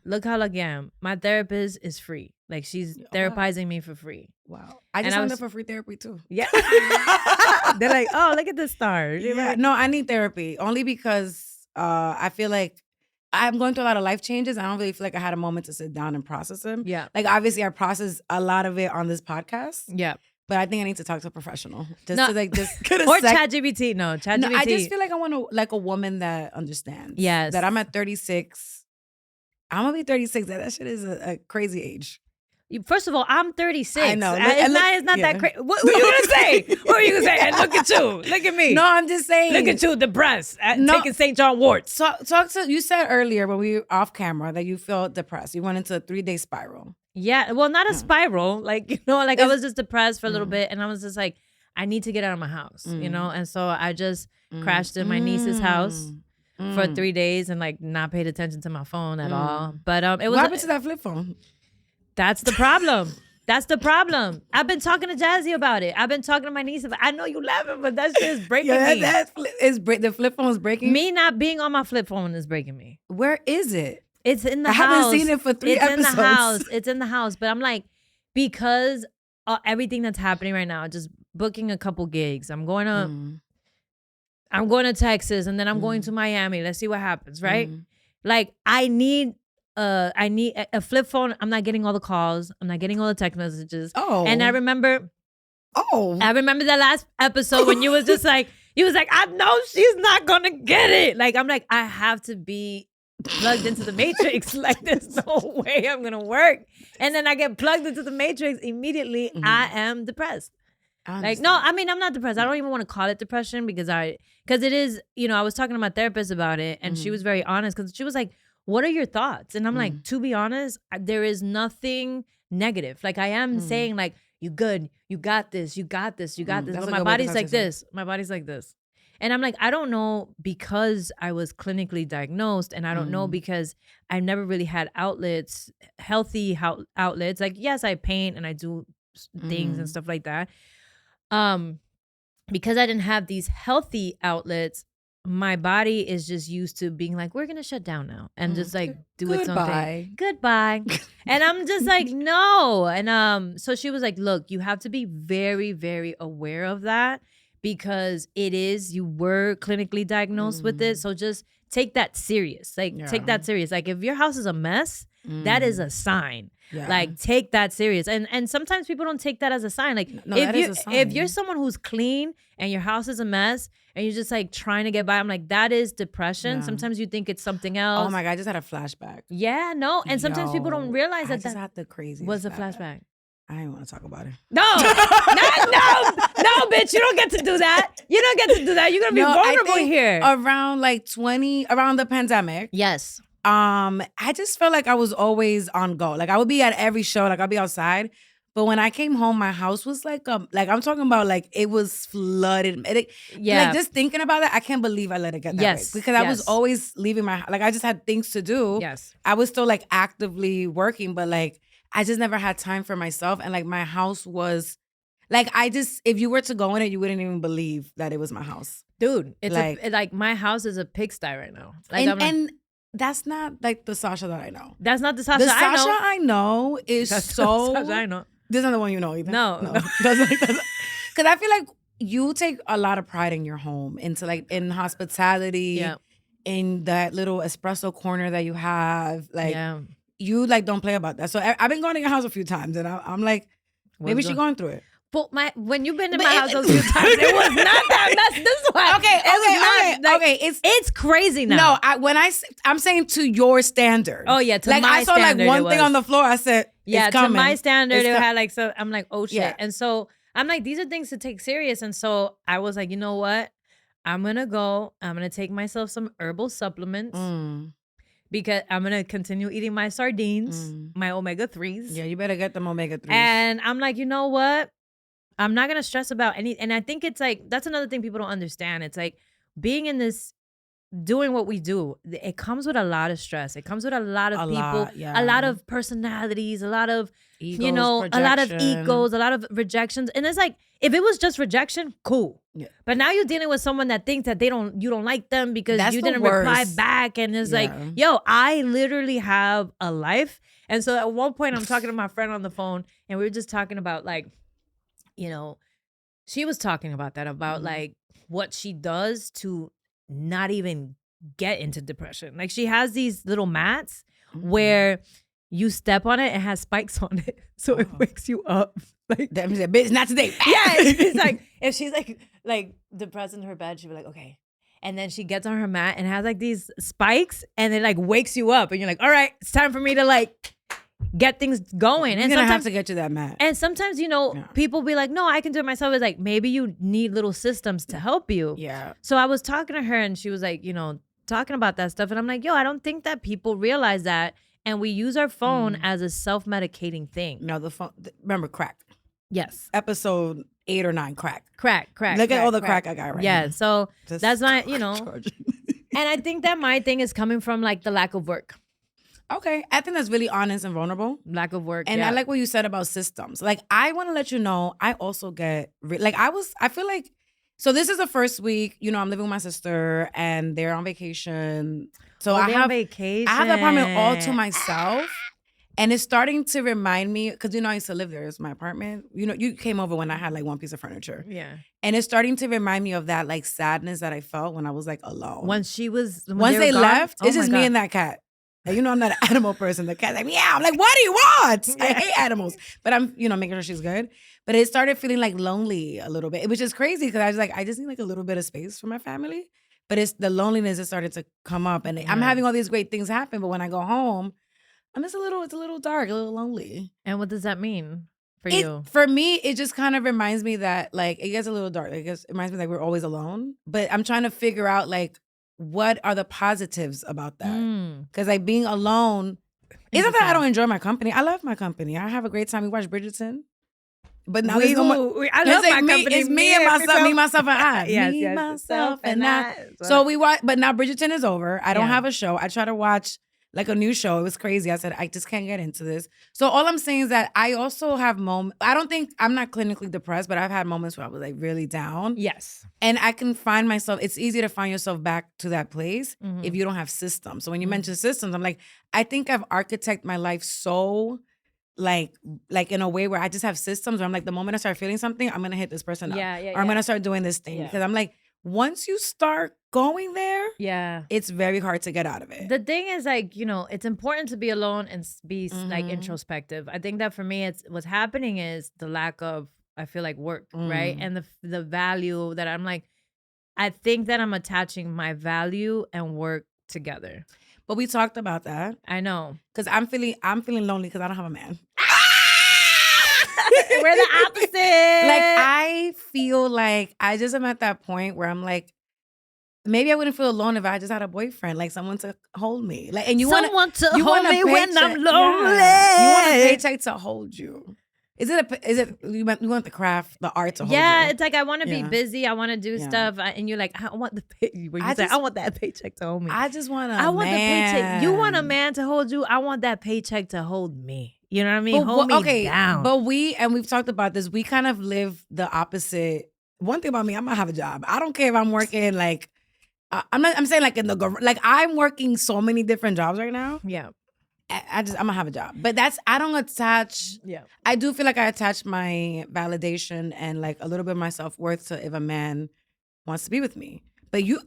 look how lucky I am. My therapist is free. Like she's therapizing me for free. Wow. I just signed up for free therapy too. Yeah. They're like, oh, look at the stars. Yeah. No, I need therapy only because I feel like I'm going through a lot of life changes. I don't really feel like I had a moment to sit down and process them. Yeah. Like obviously I process a lot of it on this podcast. Yeah. But I think I need to talk to a professional. Just to like just or ChatGPT. No, ChatGPT. No, I just feel like I want to like a woman that understands. Yes. That I'm at 36. I'm gonna be 36. That shit is a crazy age. First of all, I'm 36. I know. It's not that crazy. What were you gonna say? What were you gonna say? And look at you. Look at me. No, I'm just saying. Look at you, depressed. Taking St. John warts. Talk to you said earlier when we were off camera that you felt depressed. You went into a 3-day spiral. Yeah, well, not a spiral. Like, you know, like I was just depressed for a little bit, and I was just like, I need to get out of my house, you know? And so I just crashed in my niece's house for 3 days and like not paid attention to my phone at all. But it was. What happened to that flip phone? That's the problem. That's the problem. I've been talking to Jazzy about it. I've been talking to my niece about it. I know you laughing, but that shit is breaking me. The flip phone is breaking me. Not being on my flip phone is breaking me. Where is it? It's in the house. I haven't seen it for 3 episodes. It's in the house. It's in the house. But I'm like, because everything that's happening right now, just booking a couple gigs. I'm going to Texas, and then I'm going to Miami. Let's see what happens, right? Like I need a flip phone. I'm not getting all the calls. I'm not getting all the text messages. And I remember that last episode when you was just like, I know she's not gonna get it. Like I'm like, I have to be plugged into the matrix. Like there's no way I'm gonna work. And then I get plugged into the matrix immediately. I am depressed. Like, no, I mean, I'm not depressed. I don't even want to call it depression because it is, you know, I was talking to my therapist about it and she was very honest because she was like, what are your thoughts? And I'm like, to be honest, there is nothing negative. Like I am saying like, you good, you got this, you got this, you got this. But my body's like this. My body's like this. And I'm like, I don't know because I was clinically diagnosed and I don't know because I've never really had outlets, healthy outlets. Like, yes, I paint and I do things and stuff like that. Because I didn't have these healthy outlets, my body is just used to being like, we're going to shut down now and just like do it something. Goodbye. And I'm just like, no. And so she was like, look, you have to be very, very aware of that because you were clinically diagnosed with it. So just take that serious. Like take that serious. Like if your house is a mess, that is a sign. Yeah. Like take that serious. And sometimes people don't take that as a sign. Like if you're someone who's clean and your house is a mess and you're just like trying to get by, I'm like, that is depression. Yeah. Sometimes you think it's something else. Oh my God, I just had a flashback. Yeah, no. And sometimes people don't realize I just had the craziest. What's a flashback? I didn't want to talk about it. No, no, bitch. You don't get to do that. You don't get to do that. You're going to be vulnerable here. Around around the pandemic. Yes. I just felt like I was always on go. Like I would be at every show, like I'd be outside. But when I came home, my house was like I'm talking about like it was flooded. Like just thinking about that, I can't believe I let it get that way. Because I was always leaving like I just had things to do. Yes. I was still like actively working, but like I just never had time for myself. And like my house was like if you were to go in it, you wouldn't even believe that it was my house. Dude, it's like my house is a pigsty right now. Like and that's not like the Sasha that I know. That's not the Sasha I know. The Sasha I know is so. Sasha I know. This is not the one you know either. No. Because I feel like you take a lot of pride in your home, in hospitality, in that little espresso corner that you have. Like you like don't play about that. So I've been going to your house a few times, and I'm like, maybe she's going through it. But when you've been in my house those few times, it was not that mess. This is why. Okay. It's crazy now. No, I'm saying to your standard. Oh yeah, to my standard. I saw like one thing on the floor. I said, it's coming. To my standard, it had like so. I'm like, oh shit. Yeah. And so I'm like, these are things to take serious. And so I was like, you know what? I'm gonna take myself some herbal supplements. Because I'm going to continue eating my sardines, my omega-3s. Yeah, you better get them omega-3s. And I'm like, you know what? I'm not going to stress about any. And I think it's like, that's another thing people don't understand. It's like being in this doing what we do, it comes with a lot of stress. It comes with a lot of a lot of personalities, a lot of egos, a lot of egos, a lot of rejections. And it's like, if it was just rejection, cool. Yeah. But now you're dealing with someone that thinks that you don't like them because you didn't reply back. And it's like, yo, I literally have a life. And so at one point I'm talking to my friend on the phone and we were just talking about like, she was talking about that, about like what she does to not even get into depression. Like she has these little mats where you step on it, it has spikes on it. So it wakes you up. Like that means bitch, not today. Yeah. It's like if she's like depressed in her bed, she'll be like, okay. And then she gets on her mat and has like these spikes and it like wakes you up and you're like, all right, it's time for me to like get things going. You're gonna have to get to that mat. And sometimes, people be like, no, I can do it myself. It's like, maybe you need little systems to help you. Yeah. So I was talking to her and she was like, talking about that stuff. And I'm like, yo, I don't think that people realize that. And we use our phone as a self-medicating thing. No, the phone, remember crack. Yes. Episode 8 or 9, crack. Crack. Look at all the crack I got right now. Yeah, so that's my, And I think that my thing is coming from like the lack of work. Okay. I think that's really honest and vulnerable. Lack of work. And I like what you said about systems. Like, I want to let you know, I also get, I feel like, so this is the first week, I'm living with my sister and they're on vacation. So I have vacation. I have the apartment all to myself. And it's starting to remind me, because I used to live there. It's my apartment. You came over when I had like one piece of furniture. Yeah. And it's starting to remind me of that like sadness that I felt when I was like alone. Once they left, it's just me and that cat. Like, I'm not an animal person. The cat's like, meow. I'm like, what do you want? I hate animals. But I'm, making sure she's good. But it started feeling like lonely a little bit. It was just crazy because I was like, I just need like a little bit of space for my family. But it's the loneliness that started to come up. And I'm having all these great things happen. But when I go home, it's a little dark, a little lonely. And what does that mean for you? For me, it just kind of reminds me that like, it gets a little dark. It reminds me that we're always alone. But I'm trying to figure out like, what are the positives about that? Because like being alone, it's not that I don't enjoy my company. I love my company. I have a great time. We watch Bridgerton. But now I love my company. It's me and myself, me, myself, and I. Yes, myself, and I. So we watch, but now Bridgerton is over. I don't have a show. I try to watch like a new show. It was crazy. I said, I just can't get into this. So all I'm saying is that I also have moments. I don't think I'm not clinically depressed, but I've had moments where I was like really down. Yes. And I can find myself, it's easy to find yourself back to that place if you don't have systems. So when you mention systems, I'm like, I think I've architected my life so like in a way where I just have systems where I'm like, the moment I start feeling something, I'm going to hit this person up. Or I'm going to start doing this thing. Because I'm like, once you start going there, it's very hard to get out of it. The thing is like, it's important to be alone and be like introspective. I think that for me, what's happening is the lack of, I feel like work, right? And the value that I'm like, I think that I'm attaching my value and work together. But we talked about that. I know. Because I'm feeling lonely because I don't have a man. We're the opposite. Like, I feel like I just am at that point where I'm like, maybe I wouldn't feel alone if I just had a boyfriend, like someone to hold me. Like, and you want to hold me when I'm lonely. You want a paycheck to hold you. Is it you want the craft, the art to hold you? Yeah, it's like I want to be busy. I want to do stuff, and you're like, I want the I want that paycheck to hold me. I just want the paycheck. You want a man to hold you. I want that paycheck to hold me. You know what I mean? Hold me down. But we've talked about this. We kind of live the opposite. One thing about me, I'm gonna have a job. I don't care if I'm working like I'm saying like in the like I'm working so many different jobs right now. Yeah. I'm gonna have a job. But I don't attach. Yeah. I do feel like I attach my validation and like a little bit of my self-worth to if a man wants to be with me. But you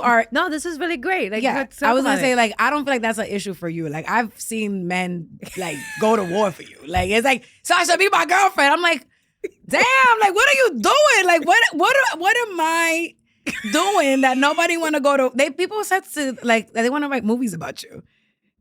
are. No, this is really great. Like, yeah, I was gonna say, like, I don't feel like that's an issue for you. Like, I've seen men like go to war for you. Like, it's like, Sasha, be my girlfriend. I'm like, damn, like, what are you doing? Like, what am I doing that nobody want to go to? People said to like they want to write movies about you.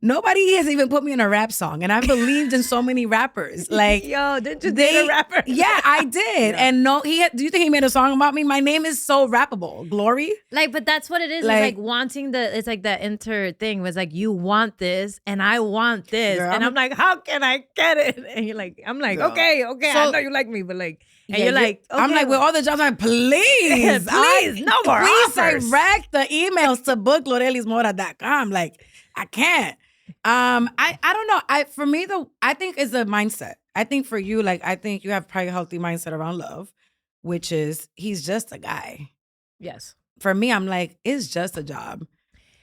Nobody has even put me in a rap song, and I believed in so many rappers. Like, yo, didn't you date a rapper? Yeah, I did. Yeah. And no, do you think he made a song about me? My name is so rappable, Glory. Like, but that's what it is. It's like wanting it's like the inter thing was like, you want this, and I want this, girl, and I'm like, how can I get it? And you're like, I'm like, girl. okay, so, I know you like me, but like, and you're like, okay, I'm like, with all the jobs, I'm like, please, no more please offers. direct the emails to booklorelismora.com. Like, I can't. I don't know. For me I think it's a mindset. I think for you, like, I think you have probably a healthy mindset around love, which is he's just a guy. Yes. For me, I'm like, it's just a job.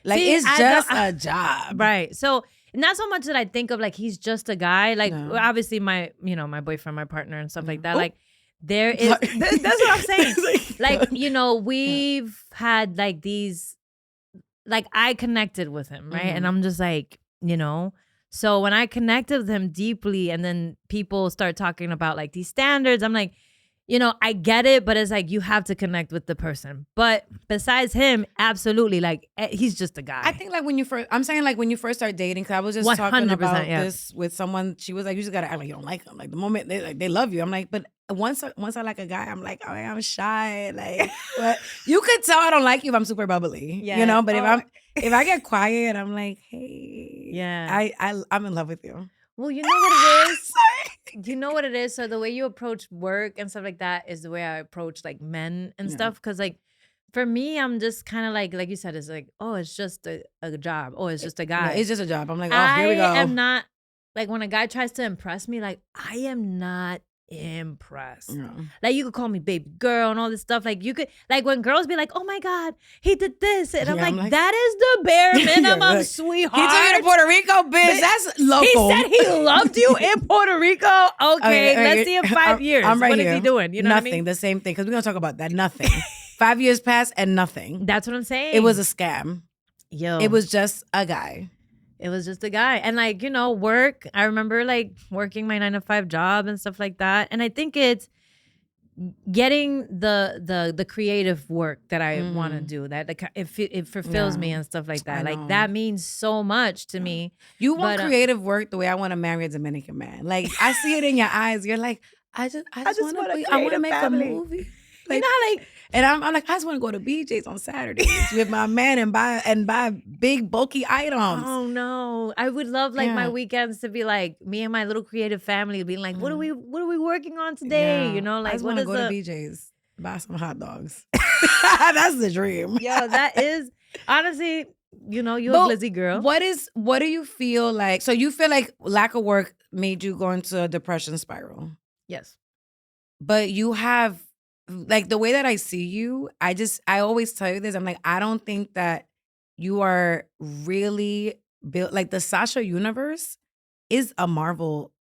Like, it's just a job. Right. So not so much that I think of like he's just a guy. Like, obviously my boyfriend, my partner and stuff like that. Like, there is that's what I'm saying. Like, we've had like these, like, I connected with him, right? And I'm just like, so when I connected with him deeply, and then people start talking about like these standards, I'm like, I get it, but it's like you have to connect with the person. But besides him, absolutely, like, he's just a guy. I think like when you first start dating, because I was just talking about this with someone. She was like, you just gotta act like you don't like them. Like, the moment they love you, I'm like, but once I like a guy, I'm like, oh, I'm shy. Like, but you could tell I don't like you if I'm super bubbly. Yeah. But if I get quiet, I'm like, hey, yeah, I'm in love with you. Well, you know what it is? You know what it is? So the way you approach work and stuff like that is the way I approach like men and stuff. Because like for me, I'm just kind of like you said, it's like, oh, it's just a job. Oh, it's just a guy. Yeah, it's just a job. I'm like, oh, here we go. I am not, like, when a guy tries to impress me, like, I am not impressed. Yeah. Like, you could call me baby girl and all this stuff. Like, you could, like, when girls be like, oh my God, he did this, and I'm like, that is the bare minimum, sweetheart. He took you to Puerto Rico, bitch. That's local. He said he loved you in Puerto Rico. Okay, let's see in 5 years. I'm right what here. Is he doing? You know nothing. What I mean? The same thing, because we're gonna talk about that. Nothing. 5 years passed and nothing. That's what I'm saying. It was a scam. Yo, it was just a guy. It was just a guy. And like, work. I remember like working my 9-to-5 job and stuff like that. And I think it's getting the creative work that I want to do. That it fulfills me and stuff like that. Like, that means so much to me. You want creative work the way I want to marry a Dominican man. Like, I see it in your eyes. You're like, I just want to make a movie. Like, and I'm like, I just want to go to BJ's on Saturdays with my man and buy big bulky items. Oh no, I would love like my weekends to be like me and my little creative family being like, what are we working on today? Yeah. Like, I just want to go to BJ's, buy some hot dogs. That's the dream. Yo, that is honestly, you're a glizzy girl. What do you feel like? So you feel like lack of work made you go into a depression spiral? Yes, but you have. Like, the way that I see you, I always tell you this. I'm like, I don't think that you are really built. Like, the Sasha universe is a Marvel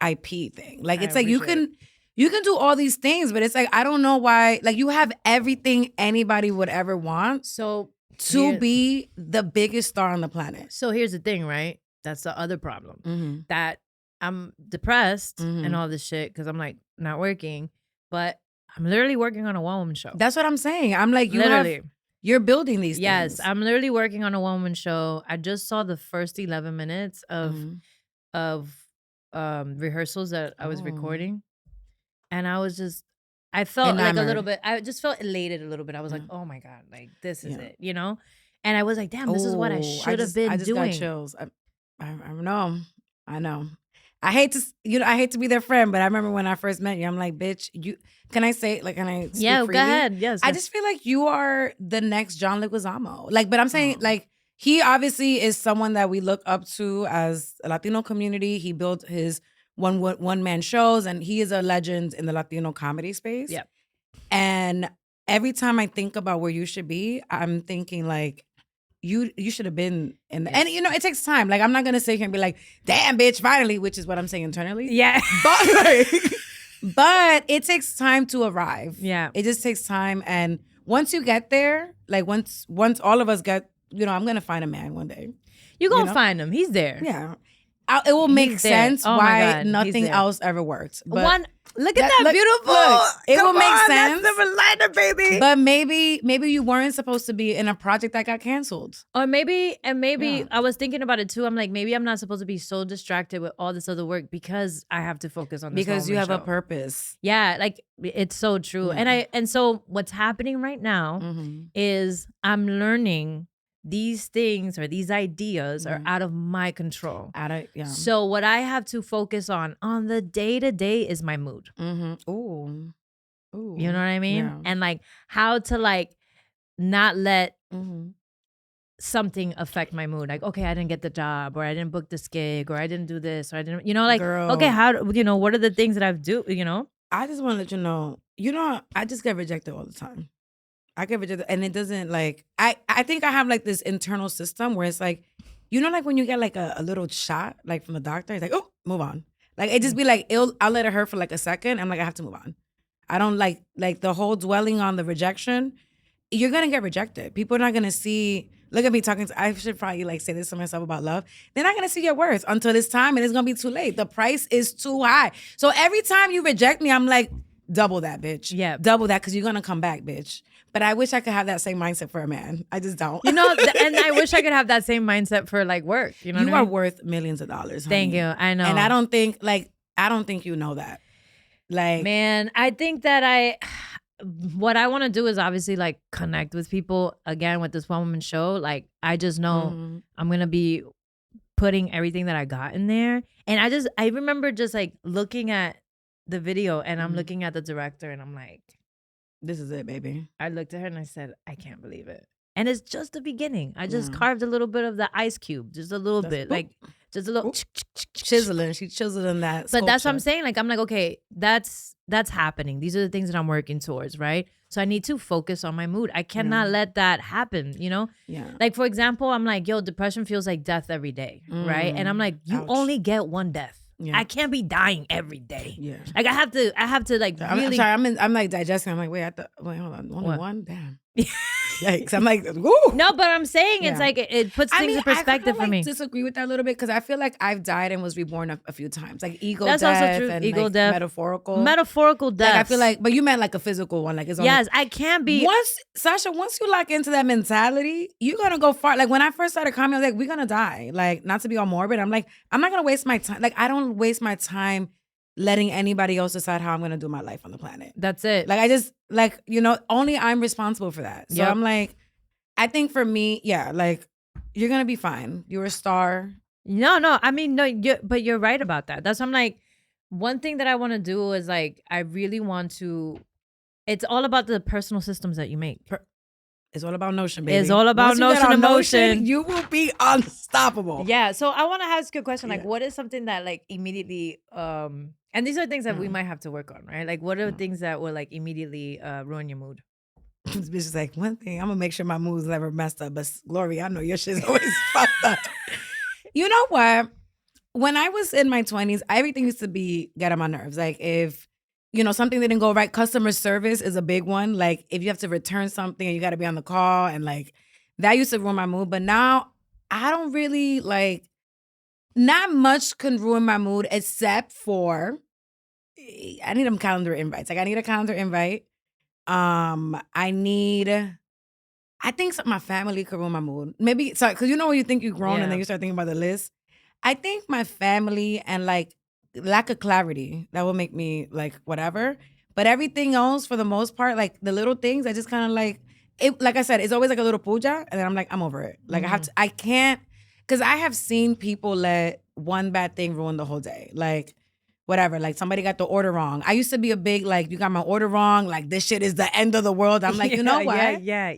IP thing. Like, it's like you can do all these things, but it's like, I don't know why. Like, you have everything anybody would ever want. So to be the biggest star on the planet. So here's the thing, right? That's the other problem. That I'm depressed and all this shit because I'm like not working, but I'm literally working on a one-woman show. That's what I'm saying. I'm like, you're building these things. Yes, I'm literally working on a one-woman show. I just saw the first 11 minutes of rehearsals that I was recording. And I felt like a little bit, I just felt elated a little bit. I was like, oh my God, like, this is it, And I was like, damn, this is what I should have been doing. I just got chills. I know. I hate to be their friend, but I remember when I first met you, I'm like, bitch, can I say, like, can I speak go freely? ahead. Yes. I just feel like you are the next John Leguizamo. Like, but I'm saying, like, he obviously is someone that we look up to as a Latino community. He built his one-man shows, and he is a legend in the Latino comedy space. Yep. And every time I think about where you should be, I'm thinking, like, you should have been in the, and it takes time. Like, I'm not gonna sit here and be like, damn, bitch, finally, which is what I'm saying internally. Yeah. But it takes time to arrive. Yeah. It just takes time. And once you get there, like, once all of us get, I'm gonna find a man one day. You're gonna find him. He's there. Yeah. it will make He's there. sense Oh my why God, he's nothing there. else ever worked. But Look at that beautiful. Look, it will make sense. That's the liner, baby. But maybe you weren't supposed to be in a project that got canceled. Or maybe I was thinking about it too. I'm like, maybe I'm not supposed to be so distracted with all this other work because I have to focus on this. Because you have show. a purpose. Yeah, like it's so true. Yeah. And so what's happening right now is I'm learning these things or these ideas are out of my control. So what I have to focus on the day-to-day is my mood. Ooh. You know what I mean? Yeah. And like how to like not let something affect my mood. Like, okay, I didn't get the job, or I didn't book this gig, or I didn't do this, or I didn't, like, Girl. Okay, how, what are the things that I've do, I just want to let you know, I just get rejected all the time. I get rejected, and it doesn't like, I think I have like this internal system where it's like, like when you get like a little shot, like from the doctor, it's like, oh, move on. Like, it just be like, I'll let it hurt for like a second. I'm like, I have to move on. I don't like the whole dwelling on the rejection. You're going to get rejected. People are not going to see, look at me talking I should probably like say this to myself about love. They're not going to see your worth until it's time, and it's going to be too late. The price is too high. So every time you reject me, I'm like, double that, bitch. Yeah. Double that, because you're going to come back, bitch. But I wish I could have that same mindset for a man. I just don't. And I wish I could have that same mindset for like work. You are worth millions of dollars. Honey. Thank you. I know. And I don't think you know that. Like, man, I think that what I want to do is obviously like connect with people again with this one woman show. Like, I just know I'm going to be putting everything that I got in there. And I remember just like looking at the video, and I'm looking at the director, and I'm like, this is it, baby. I looked at her and I said, I can't believe it. And it's just the beginning. I just carved a little bit of the ice cube, just a little bit, like just a little chiseling. She chiseled in that. But that's what I'm saying. Like, I'm like, okay, that's happening. These are the things that I'm working towards, right? So I need to focus on my mood. I cannot let that happen, Yeah. Like, for example, I'm like, yo, depression feels like death every day, right? And I'm like, you only get one death. Yeah. I can't be dying every day. Yeah. Like, I have to like really. I'm sorry. I'm like digesting. I'm like, wait, hold on. Only one? Damn. Yikes. I'm like, woo. No, but I'm saying it's like it puts things in perspective for me. I disagree with that a little bit, because I feel like I've died and was reborn a few times. Like ego That's death. Also true. And ego like death. Metaphorical death. Like, I feel like, but you meant like a physical one. Like, it's yes, I can't be. Sasha, once you lock into that mentality, you're going to go far. Like, when I first started comedy, I was like, we're going to die. Like, not to be all morbid. I'm like, I'm not going to waste my time. Like, I don't waste my time letting anybody else decide how I'm going to do my life on the planet. That's it. Like, I just, like, only I'm responsible for that. So I'm like, I think for me, like, you're going to be fine. You're a star. No, I mean, no, but you're right about that. That's why I'm like, one thing that I want to do is like, I really want to, it's all about the personal systems that you make. It's all about Notion, baby. It's all about Notion emotion. You will be unstoppable. Yeah. So I want to ask you a question. Like, what is something that like immediately, and these are things that we might have to work on, right? Like, what are things that will like immediately ruin your mood? This bitch is like, one thing, I'm gonna make sure my mood's never messed up. But Glory, I know your shit's always fucked up. You know what? When I was in my 20s, everything used to get on my nerves. Like, if something didn't go right, customer service is a big one. Like, if you have to return something and you got to be on the call, and like that used to ruin my mood. But now I don't really like. Not much can ruin my mood except for I need them calendar invites. Like, I need a calendar invite. I think my family could ruin my mood. Maybe, sorry, because when you think you've grown and then you start thinking about the list. I think my family and like lack of clarity, that will make me like whatever. But everything else, for the most part, like the little things, I just kind of like it. Like I said, it's always like a little puja, and then I'm like, I'm over it. Like I can't, because I have seen people let one bad thing ruin the whole day. Like, whatever, like somebody got the order wrong. I used to be a big, like, you got my order wrong, like this shit is the end of the world. I'm like, you know what? Yeah.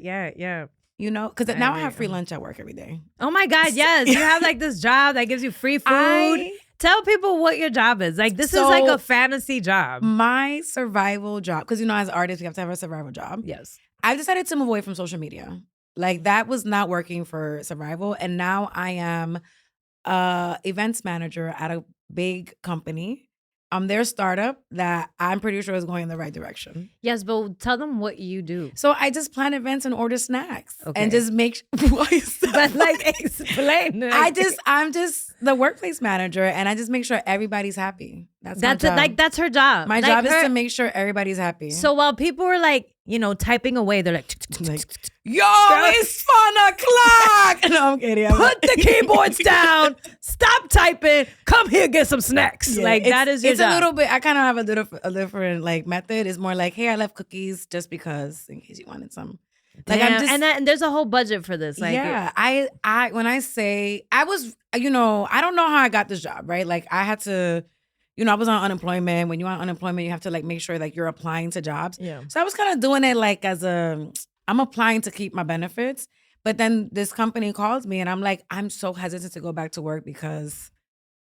Because now I have free lunch at work every day. Oh my God, yes. You have like this job that gives you free food. Tell people what your job is. Like, this is like a fantasy job. My survival job, because as artists, we have to have a survival job. Yes. I've decided to move away from social media. Like, that was not working for survival. And now I am events manager at a big company. I'm their startup that I'm pretty sure is going in the right direction. Yes, but tell them what you do. So I just plan events and order snacks. Okay. And just make but like explain. I'm just the workplace manager and I just make sure everybody's happy. That's it. Like that's her job. My job is to make sure everybody's happy. So while people are like, typing away, they're like yo, it's 1 o'clock. No, I'm kidding. Put the keyboards down. Stop typing. Come here, get some snacks. Yeah, that is your job. It's a little bit. I kind of have a different like method. It's more like, hey, I left cookies just because, in case you wanted some. Like I'm just, and there's a whole budget for this. Like, yeah, I when I say I was, I don't know how I got this job, right? Like I had to. I was on unemployment. When you're on unemployment, you have to like make sure like you're applying to jobs. Yeah. So I was kind of doing it like I'm applying to keep my benefits. But then this company calls me and I'm like, I'm so hesitant to go back to work because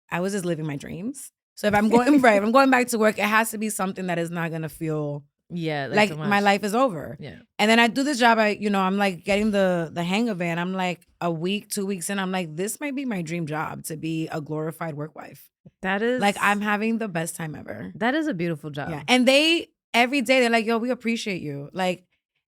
I was just living my dreams. So if I'm going if I'm going back to work, it has to be something that is not gonna feel like my life is over. Yeah. And then I do this job. I'm like getting the hang of it. And I'm like a week, 2 weeks in, I'm like, this might be my dream job to be a glorified work wife. That is like I'm having the best time ever. That is a beautiful job. Yeah. And they every day they're like, yo, we appreciate you. Like,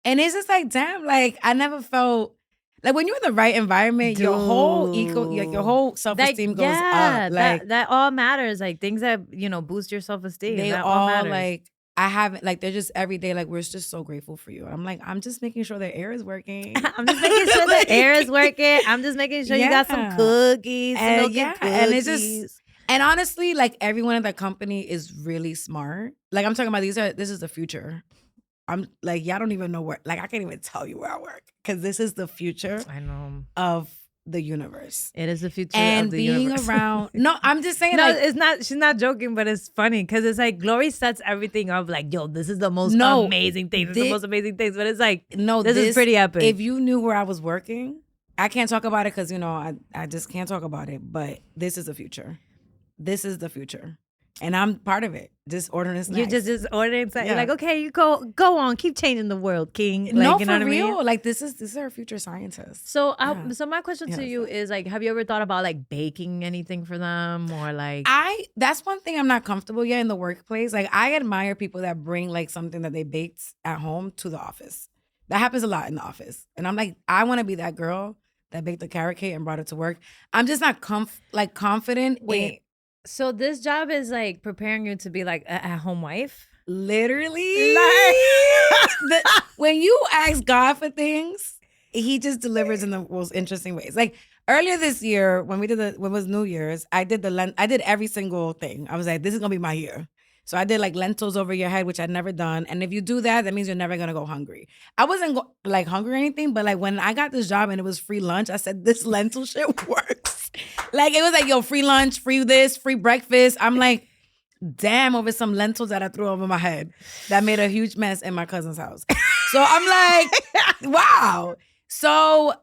and it's just like, damn, like I never felt like when you're in the right environment, your whole your whole self-esteem goes up. Like that all matters. Like things that, boost your self-esteem. They that all matters. like I haven't like they're just every day like we're just so grateful for you. I'm like, I'm just making sure the air is working. I'm just making sure the air is working. I'm just making sure you got some cookies. And and it's just and honestly, like everyone in that company is really smart. Like I'm talking about this is the future. I'm like, y'all don't even know where, like I can't even tell you where I work because this is the future. I know. Of the universe. It is the future and of the being universe. around. No, I'm just saying. No, like, it's not. She's not joking, but it's funny because it's like Glory sets everything up. Like, yo, this is the most amazing thing. This is the most amazing things. But it's like, no, this is pretty epic. If you knew where I was working, I can't talk about it because I just can't talk about it. But this is the future. This is the future. And I'm part of it. Just ordering snacks. You're just ordering snacks. Yeah. You're like, okay, you go on, keep changing the world, King. Like, no, you know for what real. I mean? Like this is our future scientists. So, so my question to you is like, have you ever thought about like baking anything for them or like? That's one thing I'm not comfortable yet in the workplace. Like I admire people that bring like something that they baked at home to the office. That happens a lot in the office, and I'm like, I want to be that girl that baked the carrot cake and brought it to work. I'm just not confident. Wait. So this job is like preparing you to be like a at-home wife? Literally. When you ask God for things, he just delivers in the most interesting ways. Like earlier this year, when when it was New Year's, I did every single thing. I was like, this is gonna be my year. So I did like lentils over your head, which I'd never done. And if you do that, that means you're never gonna go hungry. I wasn't like hungry or anything, but like when I got this job and it was free lunch, I said, this lentil shit works. Like it was like, yo, free lunch, free this, free breakfast. I'm like, damn, over some lentils that I threw over my head that made a huge mess in my cousin's house. So I'm like, wow. So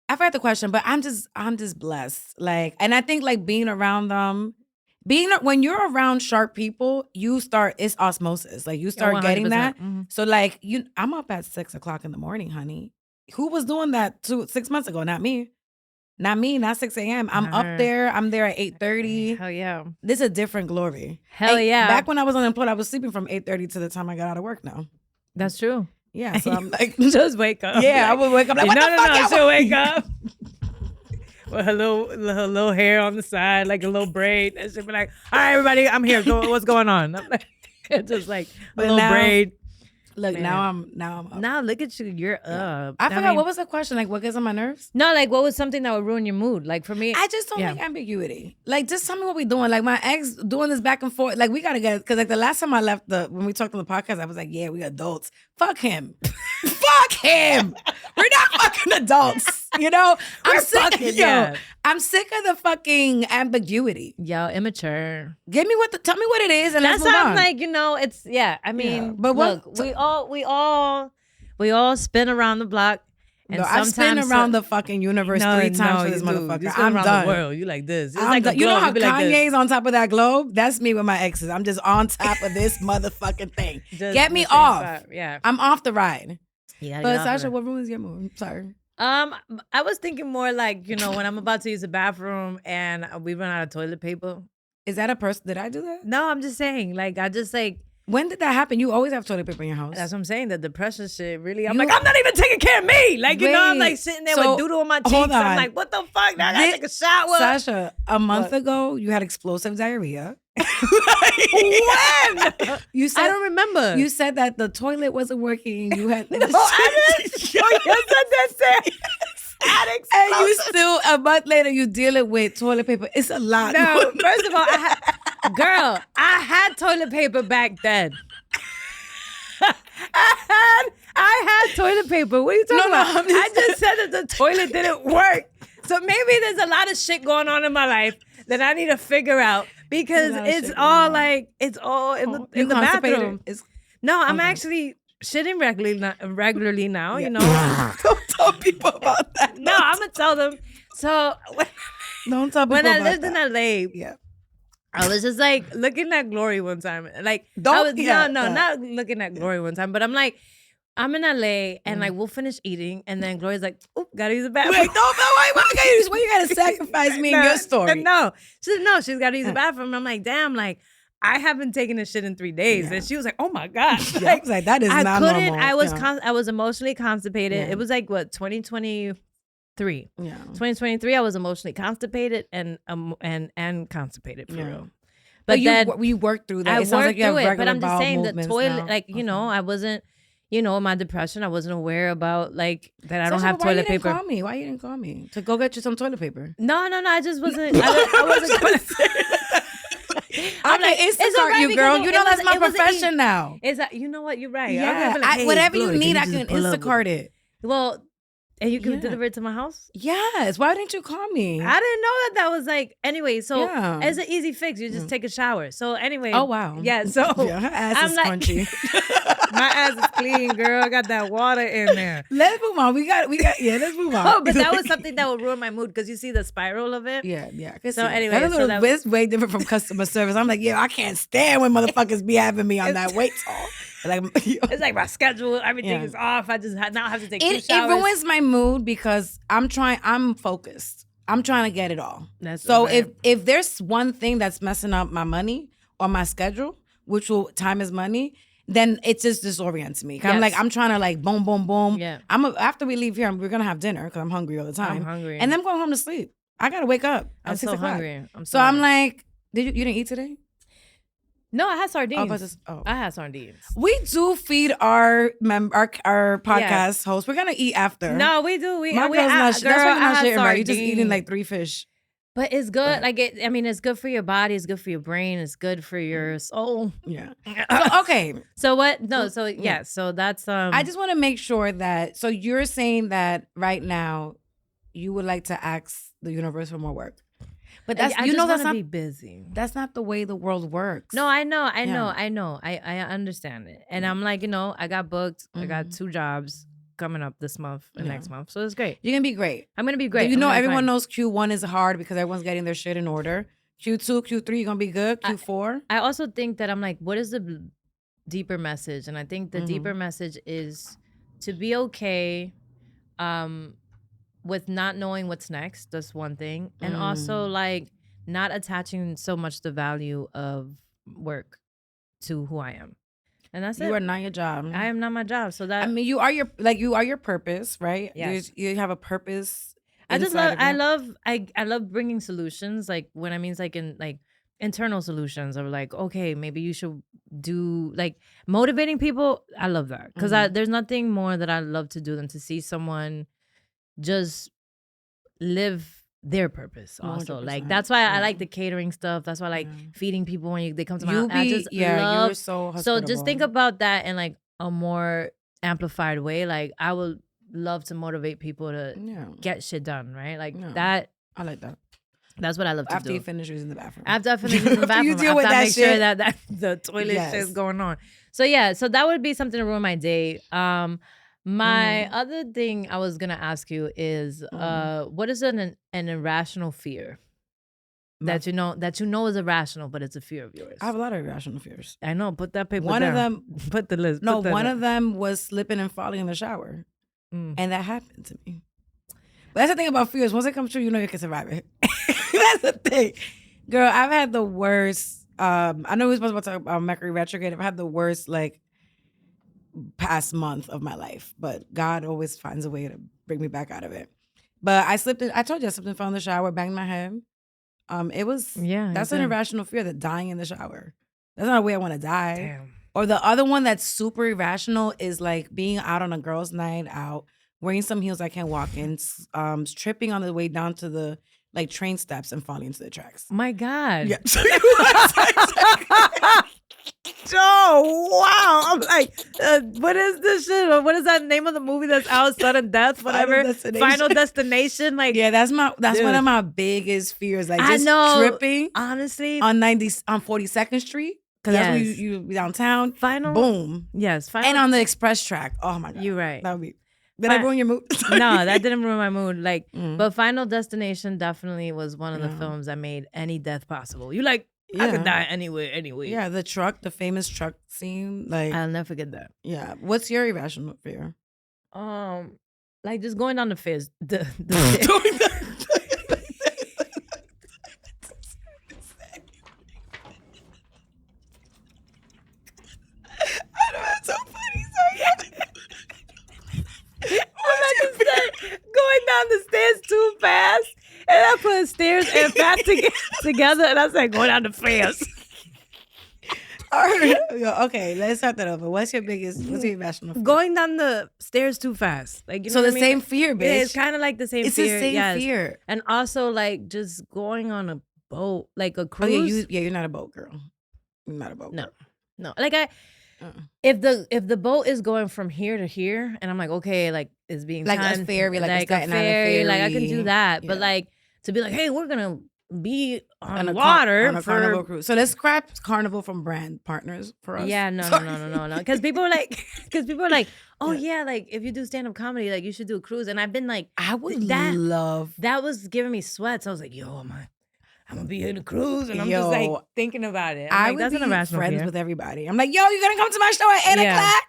I forgot the question, but I'm just blessed. Like, and I think like being around them, when you're around sharp people, it's osmosis. Like you start getting that. Mm-hmm. So like I'm up at 6 o'clock in the morning, honey. Who was doing that 6 months ago? Not me. Not 6 a.m. I'm up there. I'm there at 8:30. Hell yeah. This is a different Glory. Hell yeah. Back when I was unemployed, I was sleeping from 8:30 to the time I got out of work now. That's true. Yeah. So I'm like, just wake up. Yeah, like, I would wake up like, what the fuck? She'll wake up. With her little hair on the side, like a little braid. And she'll be like, all right, everybody, I'm here. What's going on? I'm like, just like a little braid. Look, man. now I'm up. Now look at you, you're up. I forgot what was the question? Like what gets on my nerves? No, like what was something that would ruin your mood? Like for me, I just don't like ambiguity. Like just tell me what we doing. Like my ex doing this back and forth. Like we gotta get, because like the last time I left when we talked on the podcast, I was like, yeah, we adults. Fuck him. Fuck him. We're not fucking adults. I'm sick of the fucking ambiguity. Yo, immature. Tell me what it is, and that's let's move on. Like it's I mean, but look, we all spin around the block. And I spin around the fucking universe 3 times for this motherfucker. I'm done. The world. You like this? It's like you know how Kanye's on top of that globe? That's me with my exes. I'm just on top of this motherfucking thing. Get me off. Spot. Yeah, I'm off the ride. Yeah, but Sasha, what room is your mood? Sorry. I was thinking more like, when I'm about to use the bathroom and we run out of toilet paper Is that a person? Did I do that? No, I'm just saying. Like, I just like. When did that happen? You always have toilet paper in your house. That's what I'm saying. The depression shit, really. I'm like, I'm not even taking care of me. Like, you know, I'm like sitting there with doodle on my cheeks. I'm like, what the fuck? Now I gotta take a shower. Sasha, a month ago, you had explosive diarrhea. When? You said, I don't remember. You said that the toilet wasn't working. You had no, I didn't. Yes, and you still, a month later, you dealing with toilet paper. It's a lot. No, first of all, I had toilet paper back then. I had toilet paper. What are you talking about? I just said that the toilet didn't work. So maybe there's a lot of shit going on in my life that I need to figure out because it's all in the bathroom. No, I'm actually shitting regularly now, you know. Don't tell people about that. No, I'm going to tell them. So don't tell people when about I lived that. in LA, yeah. I was just like looking at Glory one time. Like, not looking at Glory one time, but I'm like, I'm in LA and like we'll finish eating and then Glory's like, oh, gotta use the bathroom. Wait, why you gotta sacrifice me in your story? No, she's gotta use the bathroom. And I'm like, damn, like I haven't taken a shit in 3 days. Yeah. And she was like, oh my gosh. Yeah, I was like, that is not normal. I was emotionally constipated. Yeah. It was like what, 2023. Yeah. 2023, I was emotionally constipated and constipated for real. But then you worked through that. I it sounds worked like you have through it, but I'm just saying the toilet, now. like, you know, I wasn't, you know, my depression, I wasn't aware about like that I don't have toilet paper. Why you didn't call me? To go get you some toilet paper? No, I just wasn't, I wasn't going to say that. I'm like, Instacart you, girl. You know that's my profession now. Is that, you know what? You're right. Yeah, like, hey, whatever Glory, you need, I can Instacart it. Well, and you can deliver it to my house? Yes. Why didn't you call me? I didn't know that was like, anyway, so it's an easy fix. You just take a shower. So anyway. Oh, wow. Yeah, so. Yeah, her ass is crunchy. My ass is clean, girl. I got that water in there. Let's move on. Let's move on. Oh, but that was something that would ruin my mood because you see the spiral of it. Yeah. So anyway. That's way different from customer service. I'm like, I can't stand when motherfuckers be having me on that wait call. Like, it's like my schedule, everything is off. I just now have to take 2 showers. It ruins my mood because I'm focused. I'm trying to get it all. So if there's one thing that's messing up my money or my schedule, time is money, then it just disorients me. Yes. I'm like, I'm trying to like boom, boom, boom. Yeah. After we leave here, we're gonna have dinner because I'm hungry all the time. I'm hungry. And then I'm going home to sleep. I gotta wake up. I'm so hungry. I'm like, you didn't eat today? No, I had sardines. I had sardines. We do feed our podcast hosts. We're gonna eat after. No, we do. My girl's not. That's why you're not shitting right. You're just eating like 3 fish. But it's good. Like it's good for your body. It's good for your brain. It's good for your soul. Yeah. So, okay. So what? No. So yeah. So that's. I just want to make sure that. So you're saying that right now, you would like to ask the universe for more work. But that's that's not be busy. That's not the way the world works. No, I know. I understand it, and I'm like, I got booked. I got 2 jobs coming up this month and next month, so it's great. You're gonna be great. I'm gonna be great. Everyone knows Q1 is hard because everyone's getting their shit in order. Q2, Q3, you're gonna be good. Q4. I also think that I'm like, what is the deeper message? And I think the deeper message is to be okay. With not knowing what's next, that's one thing. And also like not attaching so much the value of work to who I am. And that's it. You are not your job. I am not my job. So that you are your purpose, right? Yes. You have a purpose. I love bringing solutions. Like when I mean like in like internal solutions of like, okay, maybe you should do like motivating people. I love that. Because there's nothing more that I love to do than to see someone just live their purpose also. 100%. Like that's why I like the catering stuff. That's why I like feeding people when they come to my house. You're so hospitable. So just think about that in like a more amplified way. Like I would love to motivate people to get shit done, right? Like that. I like that. That's what I love to do. After you finish using the bathroom. After I finish using the bathroom. You deal with that shit. Sure that the toilet shit is going on. So yeah, so that would be something to ruin my day. My other thing I was gonna ask you is, what is an irrational fear that you know is irrational, but it's a fear of yours? I have a lot of irrational fears. I know. Put that paper down. One of them. Put the list. No, one of them was slipping and falling in the shower, and that happened to me. But that's the thing about fears. Once it comes true, you know you can survive it. That's the thing. Girl, I've had the worst. I know we're supposed to talk about Mercury retrograde. I've had the worst past month of my life, but God always finds a way to bring me back out of it. But I slipped in. I told you I slipped and fell in the shower, banged my head. That's an irrational fear, that dying in the shower. That's not a way I want to die. Damn. Or the other one that's super irrational is like being out on a girl's night out, wearing some heels I can't walk in, tripping on the way down to the train steps and falling into the tracks. My God. Yeah. Oh, wow. I'm like, what is this shit? What is that name of the movie that's out? Sudden Death, whatever. Final Destination. Like, yeah, that's one of my biggest fears. Like, just tripping. Honestly, on 42nd Street. Because that's where you downtown. Final. Boom. Yes. Final. And on the express track. Oh my God. You're right. That would be. Did I ruin your mood? No, that didn't ruin my mood. But Final Destination definitely was one of the films that made any death possible. You I could die anywhere, anyway. Yeah, the famous truck scene. I'll never forget that. Yeah. What's your irrational fear? Just going down the stairs. That's so funny. Sorry. Going down the stairs too fast, and I put stairs and fast together, and I said, "Go down the stairs." All right. Okay, let's start that over. What's your irrational fear? Going down the stairs too fast. So the same fear, bitch. Yeah, it's kind of like the same fear. It's the same fear. And also just going on a boat, like a cruise. Oh, yeah, you're not a boat girl. You're not a boat girl. No. If the boat is going from here to here, and I'm like, okay, it's being like a ferry, a ferry, I can do that. Yeah. But to be like, hey, we're gonna be on water on a Carnival cruise. So let's scrap Carnival from brand partners for us. Yeah, no. Because people are like, oh yeah, if you do stand up comedy, you should do a cruise. And I've been like, I would love. That was giving me sweats. I was like, yo, I'm gonna be in a cruise, and I'm just thinking about it. I would be friends with everybody. I'm like, yo, you gonna come to my show at 8 o'clock?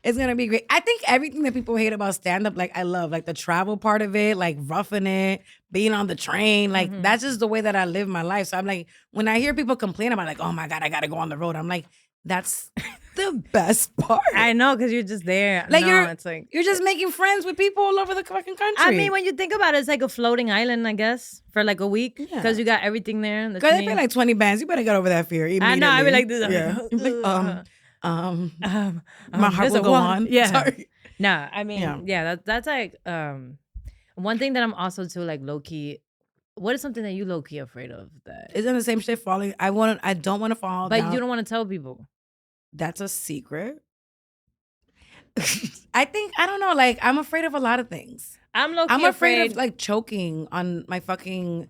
It's gonna be great. I think everything that people hate about stand up, I love, the travel part of it, roughing it, being on the train, that's just the way that I live my life. So I'm like, when I hear people complain about oh my God, I gotta go on the road, I'm like, that's the best part. I know, because you're just there. You're just making friends with people all over the fucking country. I mean, when you think about it, it's like a floating island, I guess, for a week, because you got everything there. Because they pay 20 bands. You better get over that fear immediately. I know. I be like this. Yeah. My heart will go on. Yeah. Sorry. No, I mean, that's one thing that I'm also too low key. What is something that you low key afraid of? That isn't the same shit falling. I don't want to fall. But down. You don't want to tell people. That's a secret. I don't know. I'm afraid of a lot of things. I'm afraid of choking on my fucking.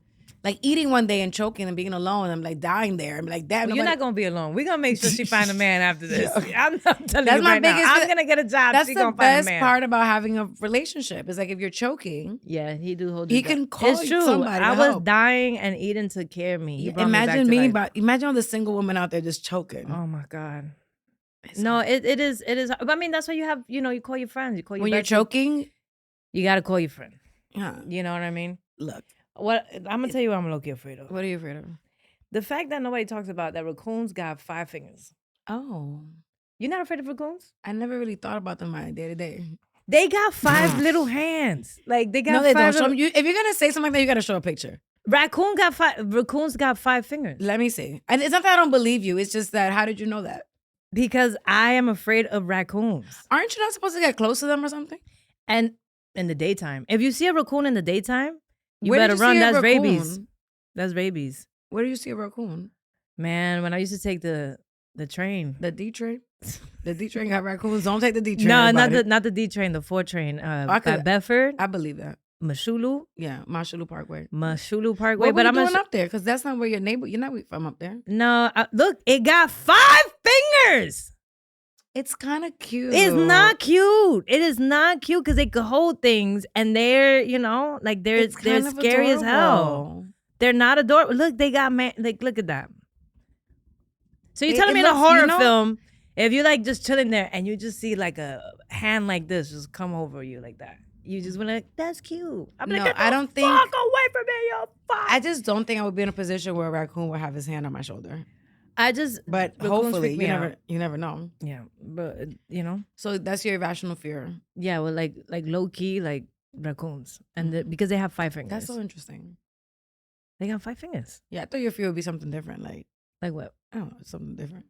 Eating one day and choking and being alone, I'm dying there. I'm like, damn. Well, you're not gonna be alone. We're gonna make sure she find a man after this. I'm telling you right now. I'm gonna get a job. That's the best part about having a relationship. Is if you're choking. Yeah, he do hold. He can call somebody. I was dying and eating took care of me. Imagine imagine all the single women out there just choking. Oh my God. No, it is. I mean, that's why you have. You call your friends. You call your when you're choking. You gotta call your friend. Yeah. You know what I mean? Look. What I'm gonna tell you what I'm low-key afraid of. What are you afraid of? The fact that nobody talks about that raccoons got 5 fingers. Oh. You're not afraid of raccoons? I never really thought about them my day to day. They got 5 little hands. They got no, they 5 don't. If you're gonna say something like that, you gotta show a picture. Raccoons got 5 fingers. Let me see. And it's not that I don't believe you. It's just that how did you know that? Because I am afraid of raccoons. Aren't you not supposed to get close to them or something? And in the daytime. If you see a raccoon in the daytime, you better run. That's rabies. That's rabies. Where do you see a raccoon? Man, when I used to take the train. The D train? The D train got raccoons. Don't take the D train. No, not the D train, the 4 train. By Bedford. I believe that. Mashulu? Yeah, Mashulu Parkway. Mashulu Parkway. What are you doing up there? Because that's not where your neighbor. You're not from up there. No, look, it got 5 fingers. It's kind of cute. It's not cute. It is not cute because they could hold things and they're, they're scary as hell. They're not adorable. Look, they got look at that. So you're telling me in a horror film, if you're just chilling there and you just see a hand like this just come over you like that. you just want to, that's cute. I'm No, like, get the I don't think. fuck away from me, you fuck. I just don't think I would be in a position where a raccoon would have his hand on my shoulder. But hopefully, you never know. Yeah, but So that's your irrational fear. Yeah, well, like low key, like raccoons, and because they have 5 fingers. That's so interesting. They got 5 fingers. Yeah, I thought your fear would be something different. Like what? I don't know, something different.